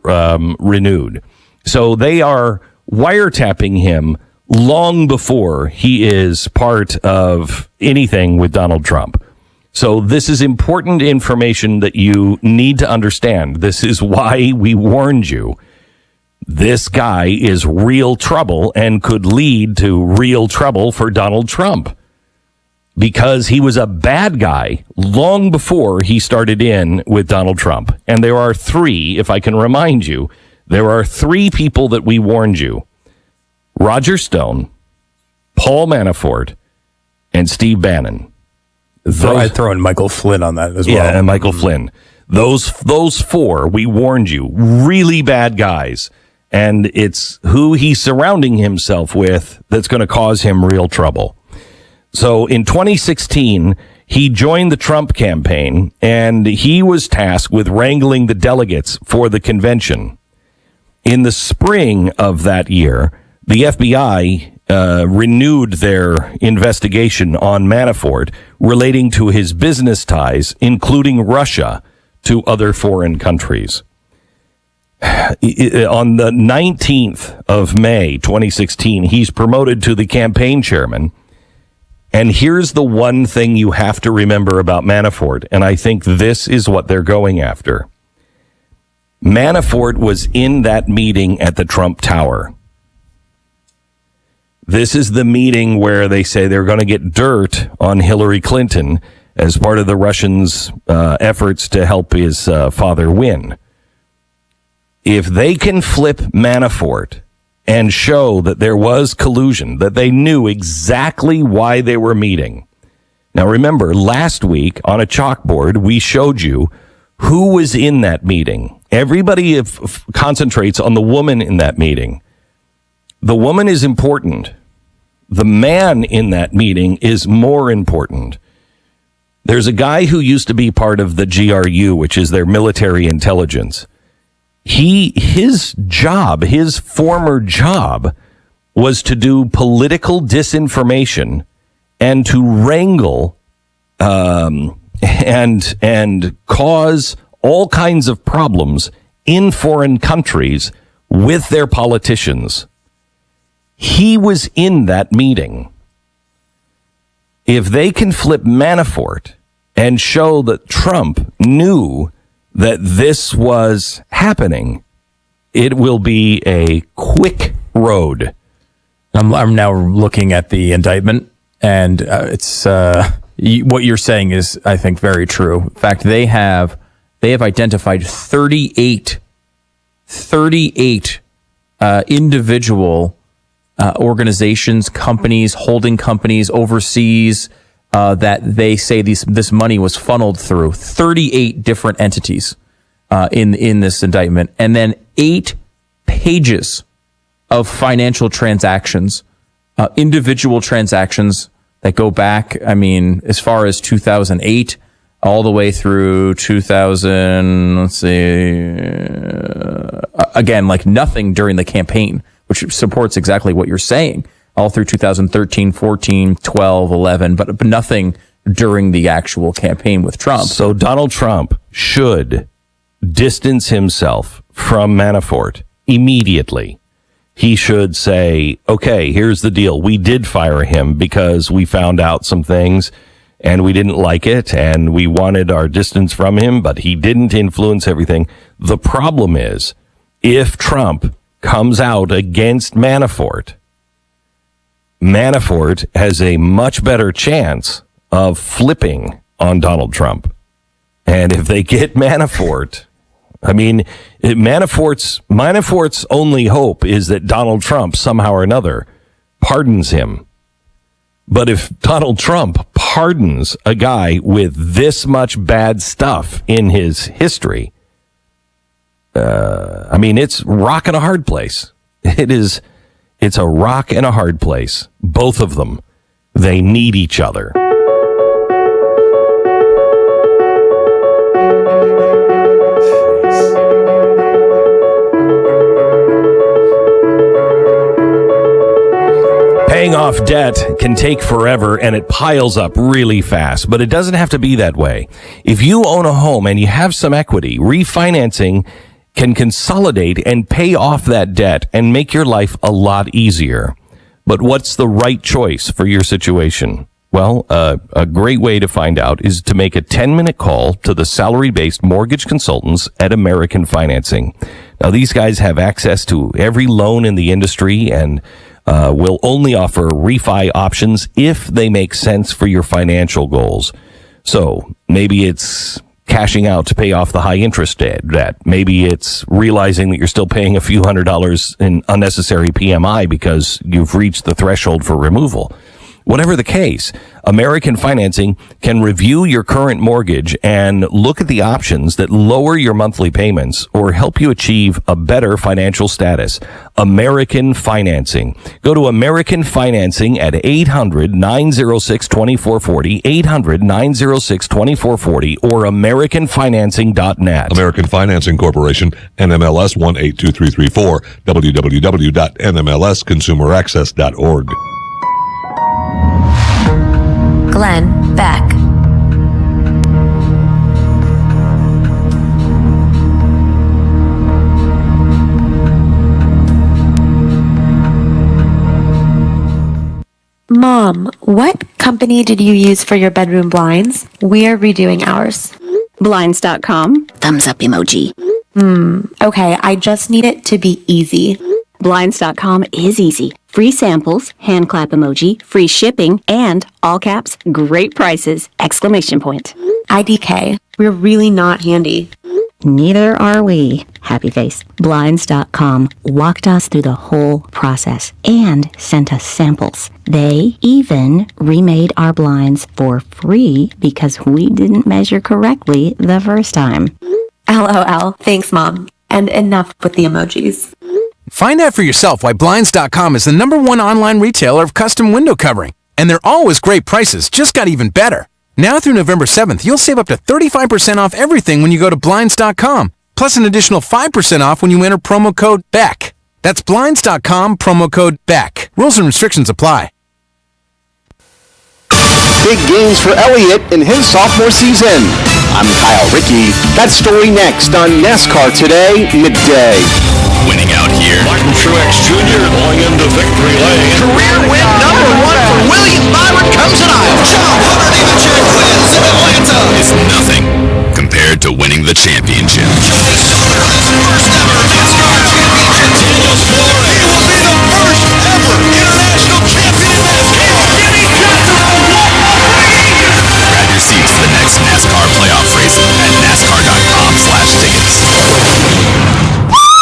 renewed. So they are wiretapping him long before he is part of anything with Donald Trump. So this is important information that you need to understand. This is why we warned you. This guy is real trouble and could lead to real trouble for Donald Trump, because he was a bad guy long before he started in with Donald Trump. And there are 3, if I can remind you, there are 3 people that we warned you. Roger Stone, Paul Manafort, and Steve Bannon. I'd throw in Michael Flynn on that as well. Yeah, and Michael Flynn. Those 4, we warned you, really bad guys. And it's who he's surrounding himself with that's going to cause him real trouble. So in 2016, he joined the Trump campaign, and he was tasked with wrangling the delegates for the convention. In the spring of that year, the FBI renewed their investigation on Manafort relating to his business ties, including Russia, to other foreign countries. On the 19th of May, 2016, he's promoted to the campaign chairman. And here's the one thing you have to remember about Manafort, and I think this is what they're going after. Manafort was in that meeting at the Trump Tower. This is the meeting where they say they're going to get dirt on Hillary Clinton as part of the Russians' efforts to help his father win. If they can flip Manafort and show that there was collusion, that they knew exactly why they were meeting. Now remember, last week on a chalkboard, we showed you who was in that meeting. Everybody concentrates on the woman in that meeting. The woman is important. The man in that meeting is more important. There's a guy who used to be part of the GRU, which is their military intelligence. His former job was to do political disinformation and to wrangle and cause all kinds of problems in foreign countries with their politicians. He was in that meeting. If they can flip Manafort and show that Trump knew that this was happening, it will be a quick road. I'm now looking at the indictment, and it's what you're saying is, I think, very true. In fact, they have identified 38 individual organizations, companies, holding companies overseas that they say this money was funneled through. 38 different entities in this indictment, and then 8 pages of financial transactions, individual transactions that go back, I mean, as far as 2008 all the way through 2000, let's see, again, like nothing during the campaign, which supports exactly what you're saying, all through 2013, 14, 12, 11, but nothing during the actual campaign with Trump. So Donald Trump should distance himself from Manafort immediately. He should say, okay, here's the deal. We did fire him because we found out some things and we didn't like it and we wanted our distance from him, but he didn't influence everything. The problem is, if Trump comes out against Manafort, Manafort has a much better chance of flipping on Donald Trump. And if they get Manafort, I mean, Manafort's only hope is that Donald Trump somehow or another pardons him. But if Donald Trump pardons a guy with this much bad stuff in his history, I mean, it's rock and a hard place. It's a rock and a hard place. Both of them. They need each other. Paying off debt can take forever and it piles up really fast, but it doesn't have to be that way. If you own a home and you have some equity, refinancing can consolidate and pay off that debt and make your life a lot easier. But what's the right choice for your situation? Well, a great way to find out is to make a 10-minute call to the salary-based mortgage consultants at American Financing. Now, these guys have access to every loan in the industry and will only offer refi options if they make sense for your financial goals. So maybe it's cashing out to pay off the high interest debt. Maybe it's realizing that you're still paying a few $100s in unnecessary PMI because you've reached the threshold for removal. Whatever the case, American Financing can review your current mortgage and look at the options that lower your monthly payments or help you achieve a better financial status. American Financing. Go to American Financing at 800-906-2440, 800-906-2440, or AmericanFinancing.net. American Financing Corporation, NMLS 182334, www.nmlsconsumeraccess.org. Glenn Beck. Mom, what company did you use for your bedroom blinds? We're redoing ours. Blinds.com. Thumbs up emoji. Okay, I just need it to be easy. Blinds.com is easy. Free samples, hand clap emoji, free shipping, and all caps, great prices, exclamation point. IDK, we're really not handy. Neither are we. Happy face. Blinds.com walked us through the whole process and sent us samples. They even remade our blinds for free because we didn't measure correctly the first time. LOL. Thanks, Mom. And enough with the emojis. Find out for yourself why Blinds.com is the #1 online retailer of custom window covering. And they're always great prices, just got even better. Now through November 7th, you'll save up to 35% off everything when you go to Blinds.com, plus an additional 5% off when you enter promo code BECK. That's Blinds.com, promo code BECK. Rules and restrictions apply. Big games for Elliott in his sophomore season. I'm Kyle Rickey. That story next on NASCAR Today, midday. Winning out here. Martin Truex Jr. going into victory lane. Career win #1 for William Byron comes in Iowa. John Hunter Nemechek wins in Atlanta. Is nothing compared to winning the championship. Joey Slaughter has first ever NASCAR championship. Daniel Suarez. He will be the first ever international champion in NASCAR. Jimmy Johnson will walk off winning. Grab your seats for the next NASCAR playoff race at NASCAR.com/tickets.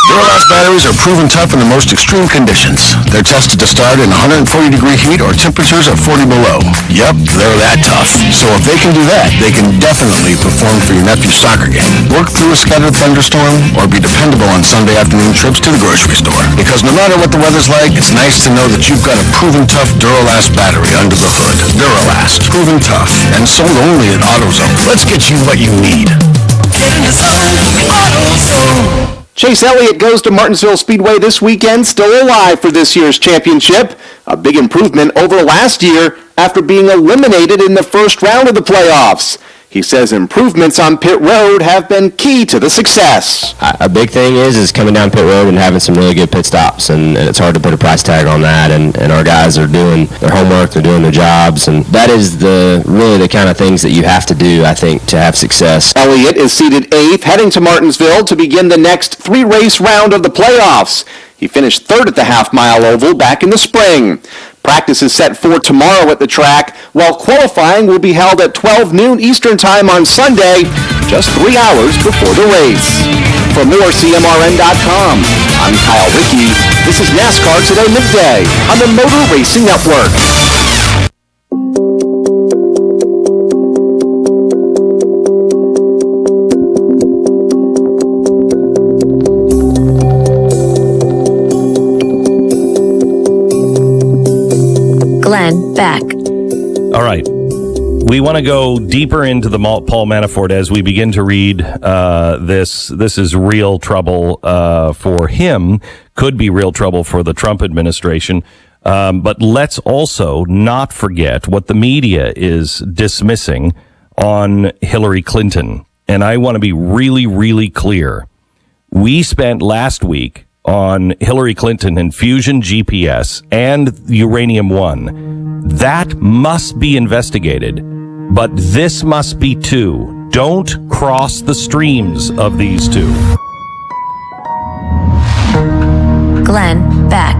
Duralast batteries are proven tough in the most extreme conditions. They're tested to start in 140-degree heat or temperatures of 40 below. Yep, they're that tough. So if they can do that, they can definitely perform for your nephew's soccer game, work through a scattered thunderstorm, or be dependable on Sunday afternoon trips to the grocery store. Because no matter what the weather's like, it's nice to know that you've got a proven tough Duralast battery under the hood. Duralast, proven tough, and sold only at AutoZone. Let's get you what you need. Get in the zone, AutoZone. Chase Elliott goes to Martinsville Speedway this weekend, still alive for this year's championship. A big improvement over last year after being eliminated in the first round of the playoffs. He says improvements on pit road have been key to the success. A big thing is coming down pit road and having some really good pit stops, and it's hard to put a price tag on that, and our guys are doing their homework, they're doing their jobs, and that is really the kind of things that you have to do, I think, to have success. Elliott is seated 8th, heading to Martinsville to begin the next 3-race round of the playoffs. He finished 3rd at the half-mile oval back in the spring. Practice is set for tomorrow at the track, while qualifying will be held at 12 noon Eastern Time on Sunday, just 3 hours before the race. For more, CMRN.com. I'm Kyle Rickey. This is NASCAR Today Midday on the Motor Racing Network. Glenn Beck. All right. We want to go deeper into the Paul Manafort as we begin to read this. This is real trouble for him, could be real trouble for the Trump administration. But let's also not forget what the media is dismissing on Hillary Clinton. And I want to be really, really clear. We spent last week on Hillary Clinton and Fusion GPS and Uranium One. That must be investigated, but this must be too. Don't cross the streams of these two. Glenn Beck.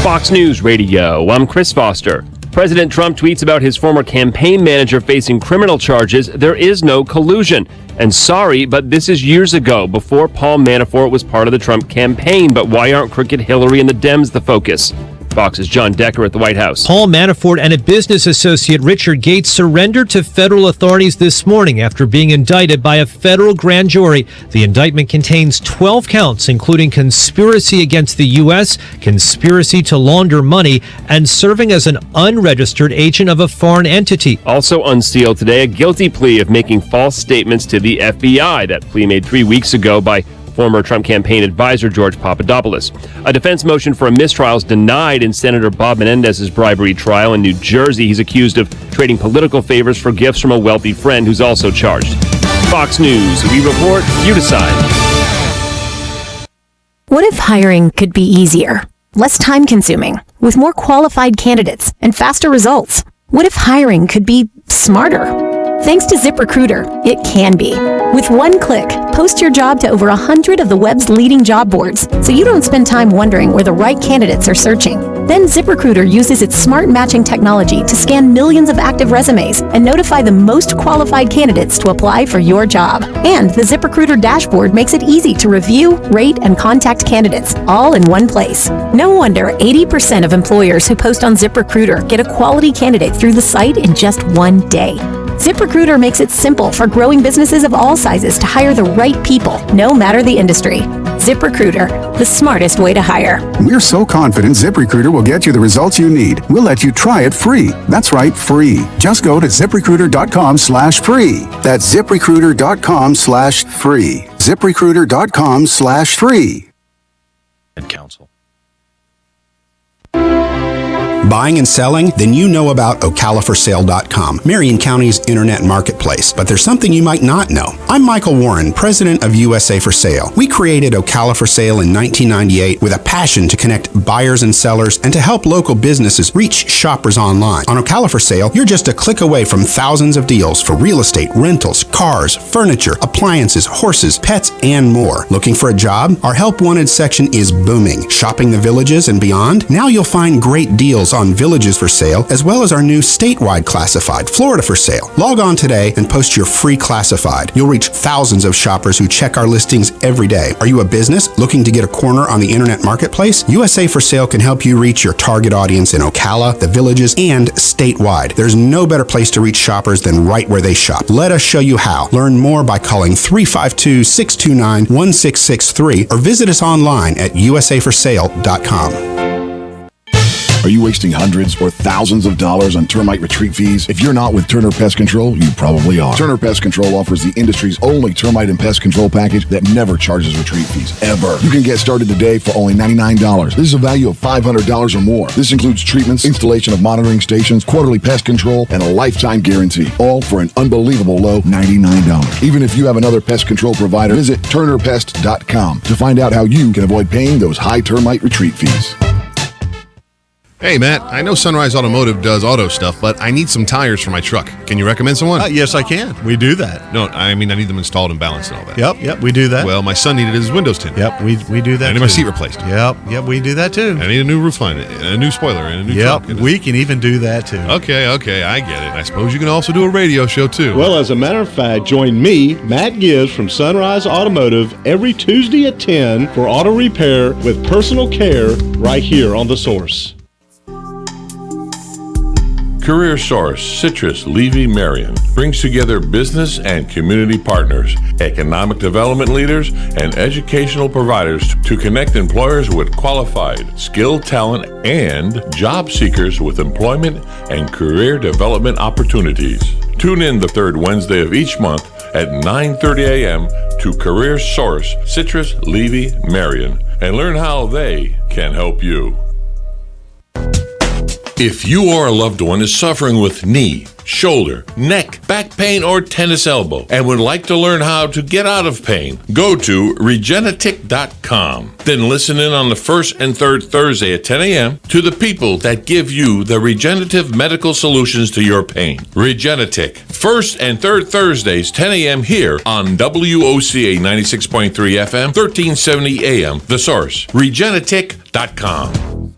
Fox News Radio. I'm Chris Foster. President Trump tweets about his former campaign manager facing criminal charges. There is no collusion. And sorry, but this is years ago, before Paul Manafort was part of the Trump campaign. But why aren't crooked Hillary and the Dems the focus? Fox's John Decker at the White House. Paul Manafort and a business associate, Richard Gates, surrendered to federal authorities this morning after being indicted by a federal grand jury. The indictment contains 12 counts, including conspiracy against the U.S., conspiracy to launder money, and serving as an unregistered agent of a foreign entity. Also unsealed today, a guilty plea of making false statements to the FBI. That plea made 3 weeks ago by former Trump campaign advisor George Papadopoulos. A defense motion for a mistrial is denied in Senator Bob Menendez's bribery trial in New Jersey. He's accused of trading political favors for gifts from a wealthy friend who's also charged. Fox News, we report, you decide. What if hiring could be easier, less time-consuming, with more qualified candidates and faster results? What if hiring could be smarter? Thanks to ZipRecruiter, it can be. With one click, post your job to over 100 of the web's leading job boards, so you don't spend time wondering where the right candidates are searching. Then ZipRecruiter uses its smart matching technology to scan millions of active resumes and notify the most qualified candidates to apply for your job. And the ZipRecruiter dashboard makes it easy to review, rate, and contact candidates, all in one place. No wonder 80% of employers who post on ZipRecruiter get a quality candidate through the site in just one day. ZipRecruiter makes it simple for growing businesses of all sizes to hire the right people, no matter the industry. ZipRecruiter, the smartest way to hire. We're so confident ZipRecruiter will get you the results you need. We'll let you try it free. That's right, free. Just go to ZipRecruiter.com/free. That's ZipRecruiter.com/free. ZipRecruiter.com/free. Council. Buying and selling? Then you know about OcalaForSale.com, Marion County's internet marketplace. But there's something you might not know. I'm Michael Warren, president of USA for Sale. We created Ocala for Sale in 1998 with a passion to connect buyers and sellers and to help local businesses reach shoppers online. On Ocala for Sale, you're just a click away from thousands of deals for real estate, rentals, cars, furniture, appliances, horses, pets, and more. Looking for a job? Our Help Wanted section is booming. Shopping the villages and beyond? Now you'll find great deals on villages for sale, as well as our new statewide classified, Florida for Sale. Log on today and post your free classified. You'll reach thousands of shoppers who check our listings every day. Are you a business looking to get a corner on the internet marketplace? USA for Sale can help you reach your target audience in Ocala, the villages, and statewide. There's no better place to reach shoppers than right where they shop. Let us show you how. Learn more by calling 352-629-1663 or visit us online at usaforsale.com. Are you wasting hundreds or thousands of dollars on termite retreat fees? If you're not with Turner Pest Control, you probably are. Turner Pest Control offers the industry's only termite and pest control package that never charges retreat fees, ever. You can get started today for only $99. This is a value of $500 or more. This includes treatments, installation of monitoring stations, quarterly pest control, and a lifetime guarantee, all for an unbelievable low $99. Even if you have another pest control provider, visit turnerpest.com to find out how you can avoid paying those high termite retreat fees. Hey, Matt, I know Sunrise Automotive does auto stuff, but I need some tires for my truck. Can you recommend someone? Yes, I can. We do that. No, I mean, I need them installed and balanced and all that. Yep, we do that. Well, my son needed his windows tinted. Yep, we do that. I need my seat replaced. Yep, we do that too. I need a new roof line, a new spoiler, and a new truck. Yep, we can even do that too. Okay, I get it. I suppose you can also do a radio show too. Well, as a matter of fact, join me, Matt Gibbs from Sunrise Automotive, every Tuesday at 10 for auto repair with personal care right here on The Source. Career Source, Citrus, Levy, Marion brings together business and community partners, economic development leaders, and educational providers to connect employers with qualified, skilled talent and job seekers with employment and career development opportunities. Tune in the third Wednesday of each month at 9:30 a.m. to Career Source, Citrus, Levy, Marion, and learn how they can help you. If you or a loved one is suffering with knee, shoulder, neck, back pain, or tennis elbow and would like to learn how to get out of pain, go to Regenetic.com. Then listen in on the first and third Thursday at 10 a.m. to the people that give you the regenerative medical solutions to your pain. Regenetic, first and third Thursdays, 10 a.m. here on WOCA 96.3 FM, 1370 AM. The Source, Regenetic.com.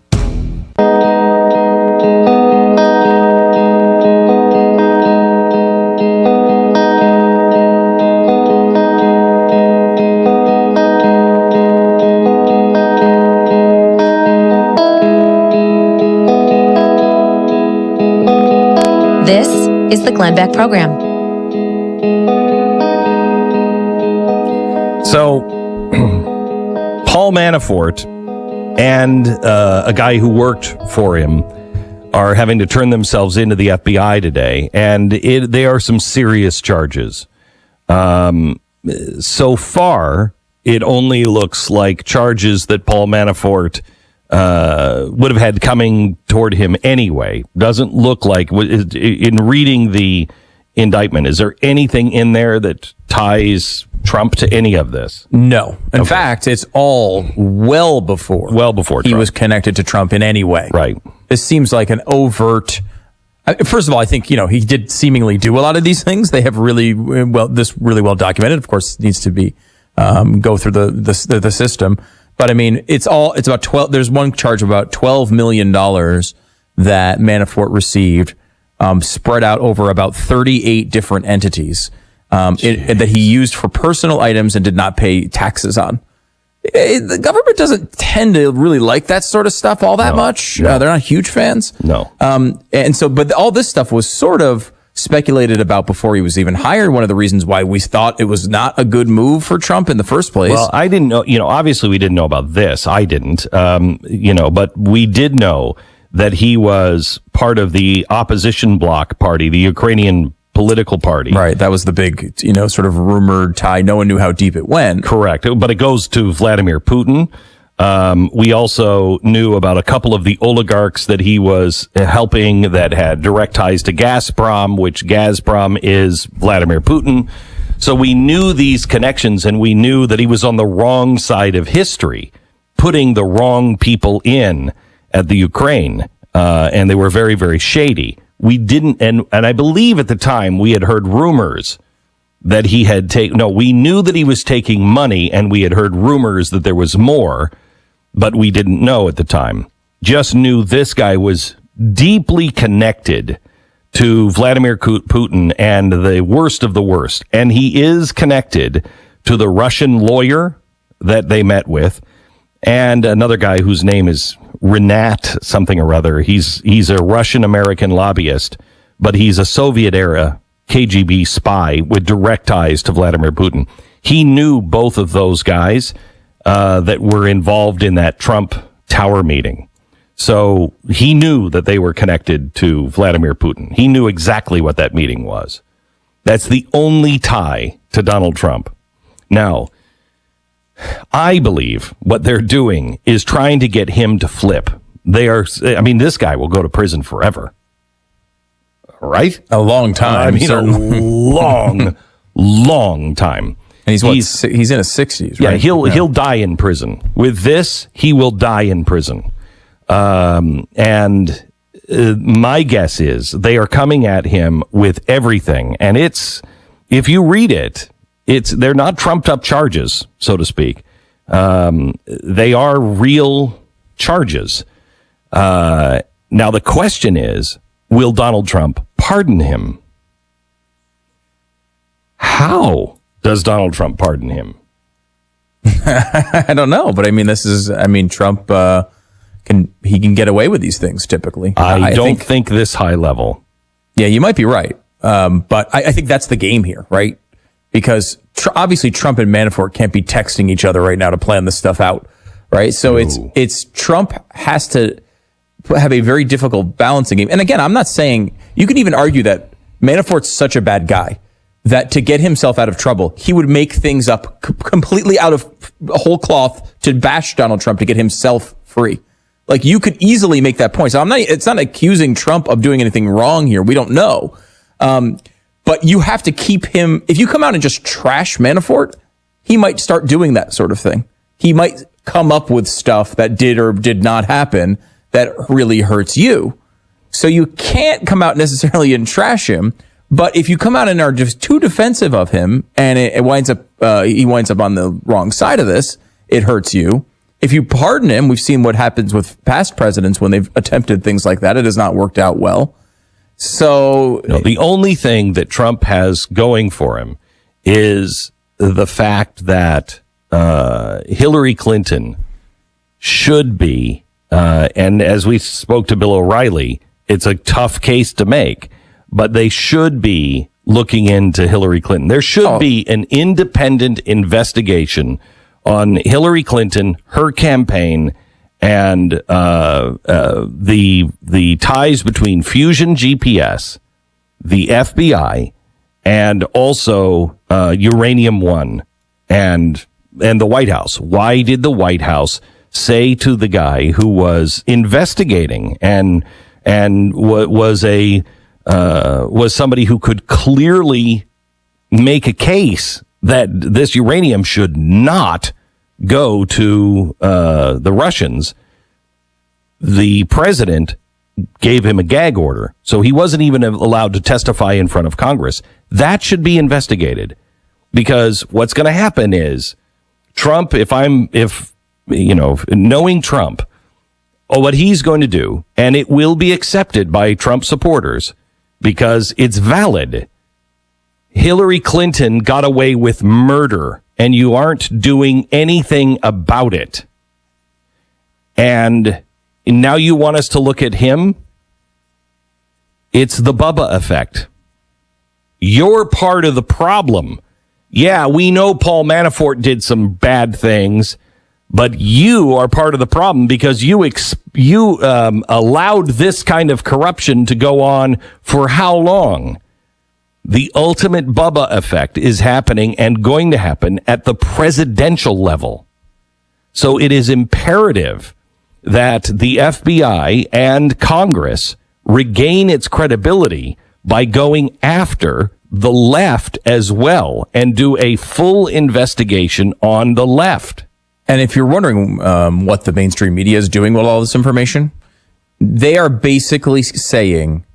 This is the Glenn Beck Program. So, Paul Manafort and a guy who worked for him are having to turn themselves into the FBI today, and they are some serious charges. So far, it only looks like charges that Paul Manafort would have had coming toward him anyway. Doesn't look like, in reading the indictment, is there anything in there that ties Trump to any of this? No. In fact, it's all well before he was connected to Trump in any way. Right. This seems like an overt. First of all, I think, he did seemingly do a lot of these things. They have really well documented. Of course, it needs to be go through the system. But I mean, it's about 12. There's one charge of about $12 million that Manafort received, spread out over about 38 different entities, that he used for personal items and did not pay taxes on. The government doesn't tend to really like that sort of stuff all that much. No. They're not huge fans. No. But all this stuff was sort of speculated about before he was even hired. One of the reasons why we thought it was not a good move for Trump in the first place. Well, I didn't know, obviously we didn't know about this. I didn't, but we did know that he was part of the opposition bloc party, the Ukrainian political party. Right. That was the big, sort of rumored tie. No one knew how deep it went. Correct. But it goes to Vladimir Putin. We also knew about a couple of the oligarchs that he was helping that had direct ties to Gazprom, which Gazprom is Vladimir Putin. So we knew these connections, and we knew that he was on the wrong side of history, putting the wrong people in at the Ukraine. And they were very, very shady. We didn't, and I believe at the time we had heard rumors that he had we knew that he was taking money, and we had heard rumors that there was more, but we didn't know at the time. Just knew this guy was deeply connected to Vladimir Putin and the worst of the worst. And he is connected to the Russian lawyer that they met with, and another guy whose name is Renat something or other. He's a Russian-American lobbyist, but he's a Soviet-era KGB spy with direct ties to Vladimir Putin. He knew both of those guys that were involved in that Trump Tower meeting. So he knew that they were connected to Vladimir Putin. He knew exactly what that meeting was. That's the only tie to Donald Trump. Now, I believe what they're doing is trying to get him to flip. This guy will go to prison forever. Right? A long time. A long time. And he's in his 60s, right? Yeah, he'll die in prison. With this, he will die in prison. And my guess is they are coming at him with everything. And if you read it, they're not trumped up charges, so to speak. They are real charges. Now the question is, will Donald Trump pardon him? How does Donald Trump pardon him? I don't know, but Trump can get away with these things typically. I don't think this high level. Yeah, you might be right. But I think that's the game here, right? Because obviously Trump and Manafort can't be texting each other right now to plan this stuff out, right? So it's Trump has to have a very difficult balancing game. And again, I'm not saying, you could even argue that Manafort's such a bad guy that to get himself out of trouble, he would make things up completely out of whole cloth to bash Donald Trump to get himself free. Like, you could easily make that point. So it's not accusing Trump of doing anything wrong here. We don't know. But you have to keep him. If you come out and just trash Manafort, he might start doing that sort of thing. He might come up with stuff that did or did not happen that really hurts you. So you can't come out necessarily and trash him. But if you come out and are just too defensive of him, and he winds up on the wrong side of this, it hurts you. If you pardon him, we've seen what happens with past presidents when they've attempted things like that. It has not worked out well. So the only thing that Trump has going for him is the fact that Hillary Clinton should be, and as we spoke to Bill O'Reilly, it's a tough case to make, but they should be looking into Hillary Clinton. There should be an independent investigation on Hillary Clinton, her campaign, and the ties between Fusion GPS, the FBI, and also Uranium One and the White House. Why did the White House say to the guy who was investigating and was somebody who could clearly make a case that this uranium should not go to the Russians? The president gave him a gag order, so he wasn't even allowed to testify in front of Congress. That should be investigated, because what's going to happen is Trump, knowing Trump, what he's going to do, and it will be accepted by Trump supporters because it's valid. Hillary Clinton got away with murder, and you aren't doing anything about it. And now you want us to look at him? It's the Bubba effect. You're part of the problem. Yeah, we know Paul Manafort did some bad things, but you are part of the problem because you allowed this kind of corruption to go on for how long? The ultimate Bubba effect is happening and going to happen at the presidential level. So it is imperative that the FBI and Congress regain its credibility by going after the left as well and do a full investigation on the left. And if you're wondering what the mainstream media is doing with all this information, they are basically saying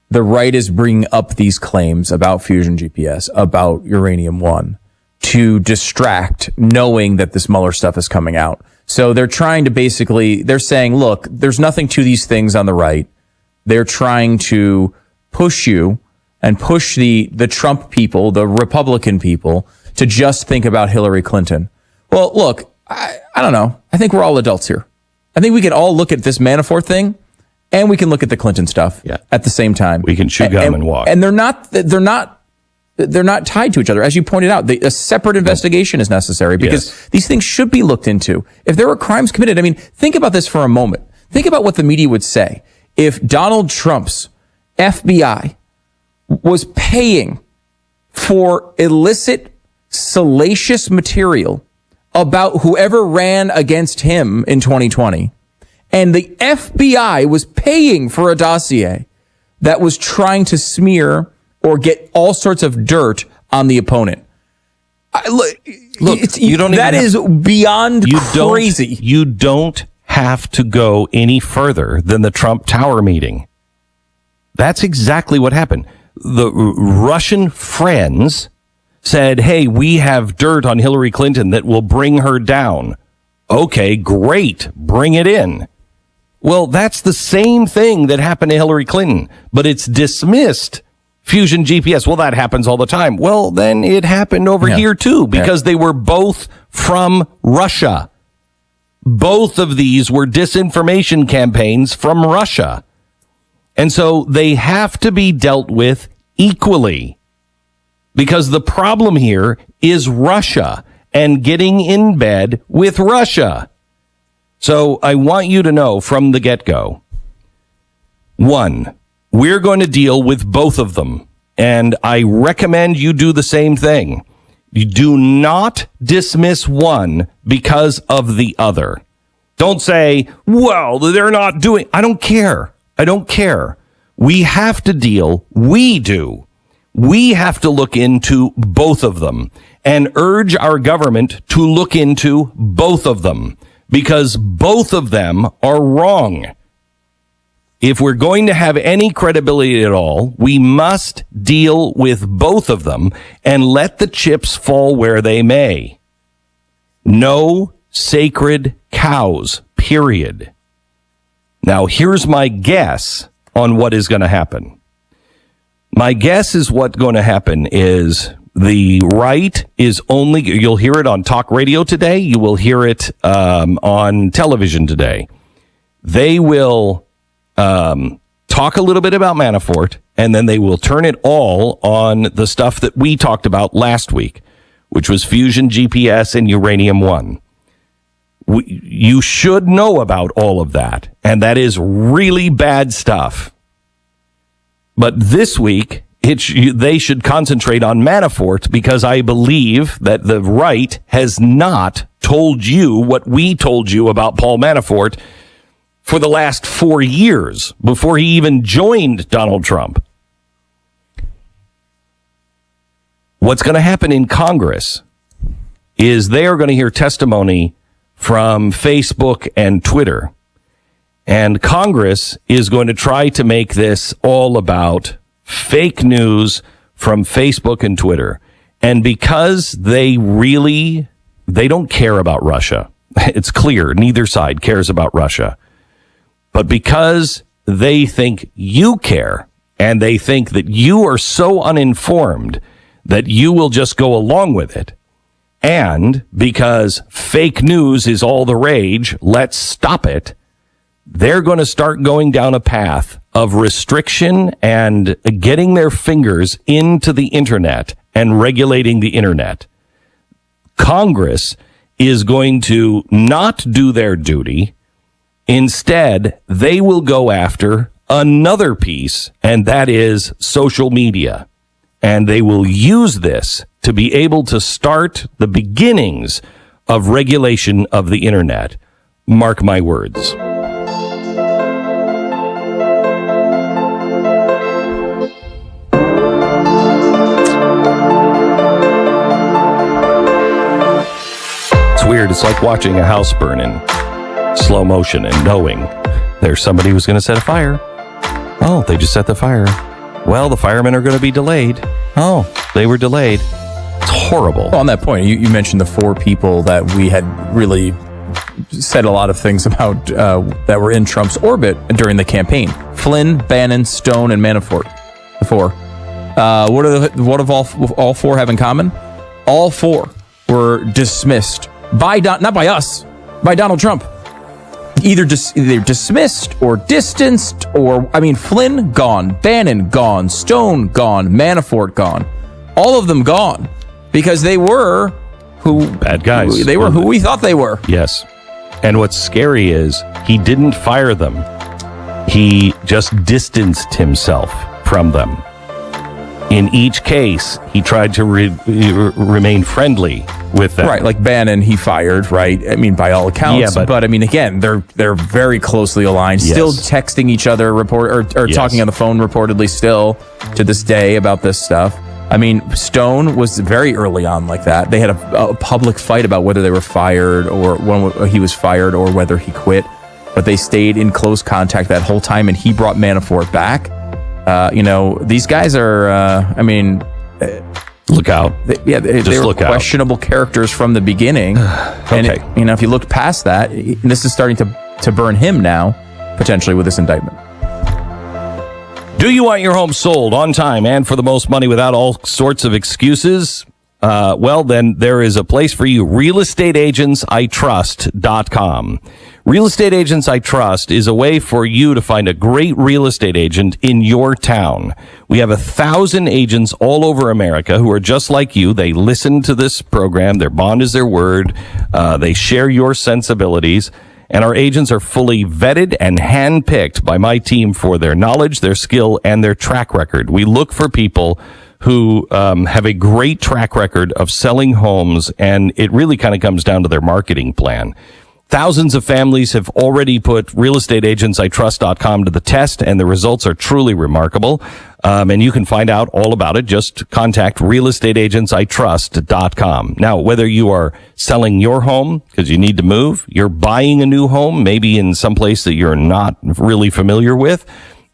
the right is bringing up these claims about Fusion GPS, about Uranium One, to distract, knowing that this Mueller stuff is coming out. So they're trying to they're saying, look, there's nothing to these things on the right. They're trying to push you and push the Trump people, the Republican people, to just think about Hillary Clinton. Well, look, I don't know. I think we're all adults here. I think we can all look at this Manafort thing and we can look at the Clinton stuff at the same time. We can chew gum and walk. And they're not tied to each other. As you pointed out, a separate investigation is necessary because these things should be looked into. If there were crimes committed, I mean, think about this for a moment. Think about what the media would say if Donald Trump's FBI was paying for illicit, salacious material about whoever ran against him in 2020. And the FBI was paying for a dossier that was trying to smear or get all sorts of dirt on the opponent. Look, you don't. That is beyond crazy. You don't have to go any further than the Trump Tower meeting. That's exactly what happened. The Russian friends said, hey, we have dirt on Hillary Clinton that will bring her down. Okay, great. Bring it in. Well, that's the same thing that happened to Hillary Clinton, but it's dismissed. Fusion GPS. Well, that happens all the time. Well, then it happened over here too, because they were both from Russia. Both of these were disinformation campaigns from Russia. And so they have to be dealt with equally, because the problem here is Russia and getting in bed with Russia. So I want you to know from the get-go, one, we're going to deal with both of them, and I recommend you do the same thing. You do not dismiss one because of the other. Don't say, well, they're not doing. I don't care. We have to deal. We have to look into both of them and urge our government to look into both of them, because both of them are wrong. If we're going to have any credibility at all, we must deal with both of them and let the chips fall where they may. No sacred cows, period. Now, here's my guess on what is going to happen. My guess is what's going to happen is the right is only, you'll hear it on talk radio today. You will hear it on television today. They will talk a little bit about Manafort, and then they will turn it all on the stuff that we talked about last week, which was Fusion, GPS, and Uranium-1. You should know about all of that, and that is really bad stuff. But this week, they should concentrate on Manafort, because I believe that the right has not told you what we told you about Paul Manafort for the last 4 years before he even joined Donald Trump. What's going to happen in Congress is they are going to hear testimony from Facebook and Twitter. And Congress is going to try to make this all about fake news from Facebook and Twitter. And because they don't care about Russia. It's clear neither side cares about Russia. But because they think you care, and they think that you are so uninformed that you will just go along with it, and because fake news is all the rage, let's stop it, they're going to start going down a path of restriction and getting their fingers into the internet and regulating the internet. Congress is going to not do their duty. Instead, they will go after another piece, and that is social media. And they will use this to be able to start the beginnings of regulation of the internet. Mark my words. It's weird. It's like watching a house burn in slow motion and knowing there's somebody who's going to set a fire. Oh, they just set the fire. Well, the firemen are going to be delayed. Oh, they were delayed. It's horrible. Well, on that point, you mentioned the 4 people that we had really said a lot of things about that were in Trump's orbit during the campaign. Flynn, Bannon, Stone, and Manafort. The 4. What do all 4 have in common? All 4 were dismissed not by us, by Donald Trump. Either dismissed or distanced, or, Flynn gone, Bannon gone, Stone gone, Manafort gone. All of them gone. Because they were bad guys. They were who we thought they were. Yes. And what's scary is he didn't fire them. He just distanced himself from them. In each case, he tried to remain friendly with them. Right, like Bannon, he fired, right? By all accounts. Yeah, but again, they're very closely aligned. Yes. Still texting each other, yes. Talking on the phone reportedly still to this day about this stuff. Stone was very early on like that. They had a public fight about whether they were fired or when he was fired or whether he quit. But they stayed in close contact that whole time, and he brought Manafort back. These guys are, look out. They were questionable characters from the beginning. Okay. And, if you look past that, this is starting to burn him now, potentially with this indictment. Do you want your home sold on time and for the most money without all sorts of excuses? Well, then there is a place for you. RealestateAgentsITrust.com. Real Estate Agents I Trust is a way for you to find a great real estate agent in your town. We have 1,000 agents all over America who are just like you. They listen to this program. Their bond is their word. They share your sensibilities. And our agents are fully vetted and handpicked by my team for their knowledge, their skill, and their track record. We look for people who have a great track record of selling homes, and it really kind of comes down to their marketing plan. Thousands of families have already put realestateagentsitrust.com to the test, and the results are truly remarkable. And you can find out all about it. Just contact realestateagentsitrust.com. Now, whether you are selling your home because you need to move, you're buying a new home, maybe in some place that you're not really familiar with,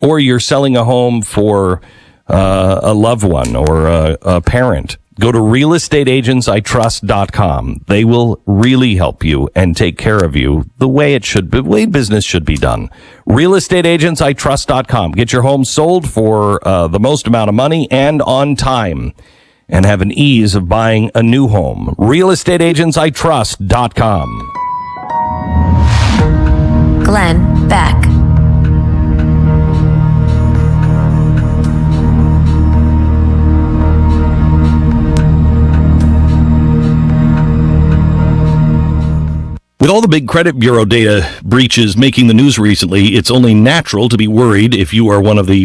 or you're selling a home for a loved one or a parent, go to realestateagentsitrust.com. They will really help you and take care of you the way it should be, the way business should be done. Realestateagentsitrust.com. Get your home sold for the most amount of money and on time, and have an ease of buying a new home. Realestateagentsitrust.com. Glenn Beck. With all the big credit bureau data breaches making the news recently, it's only natural to be worried if you are one of the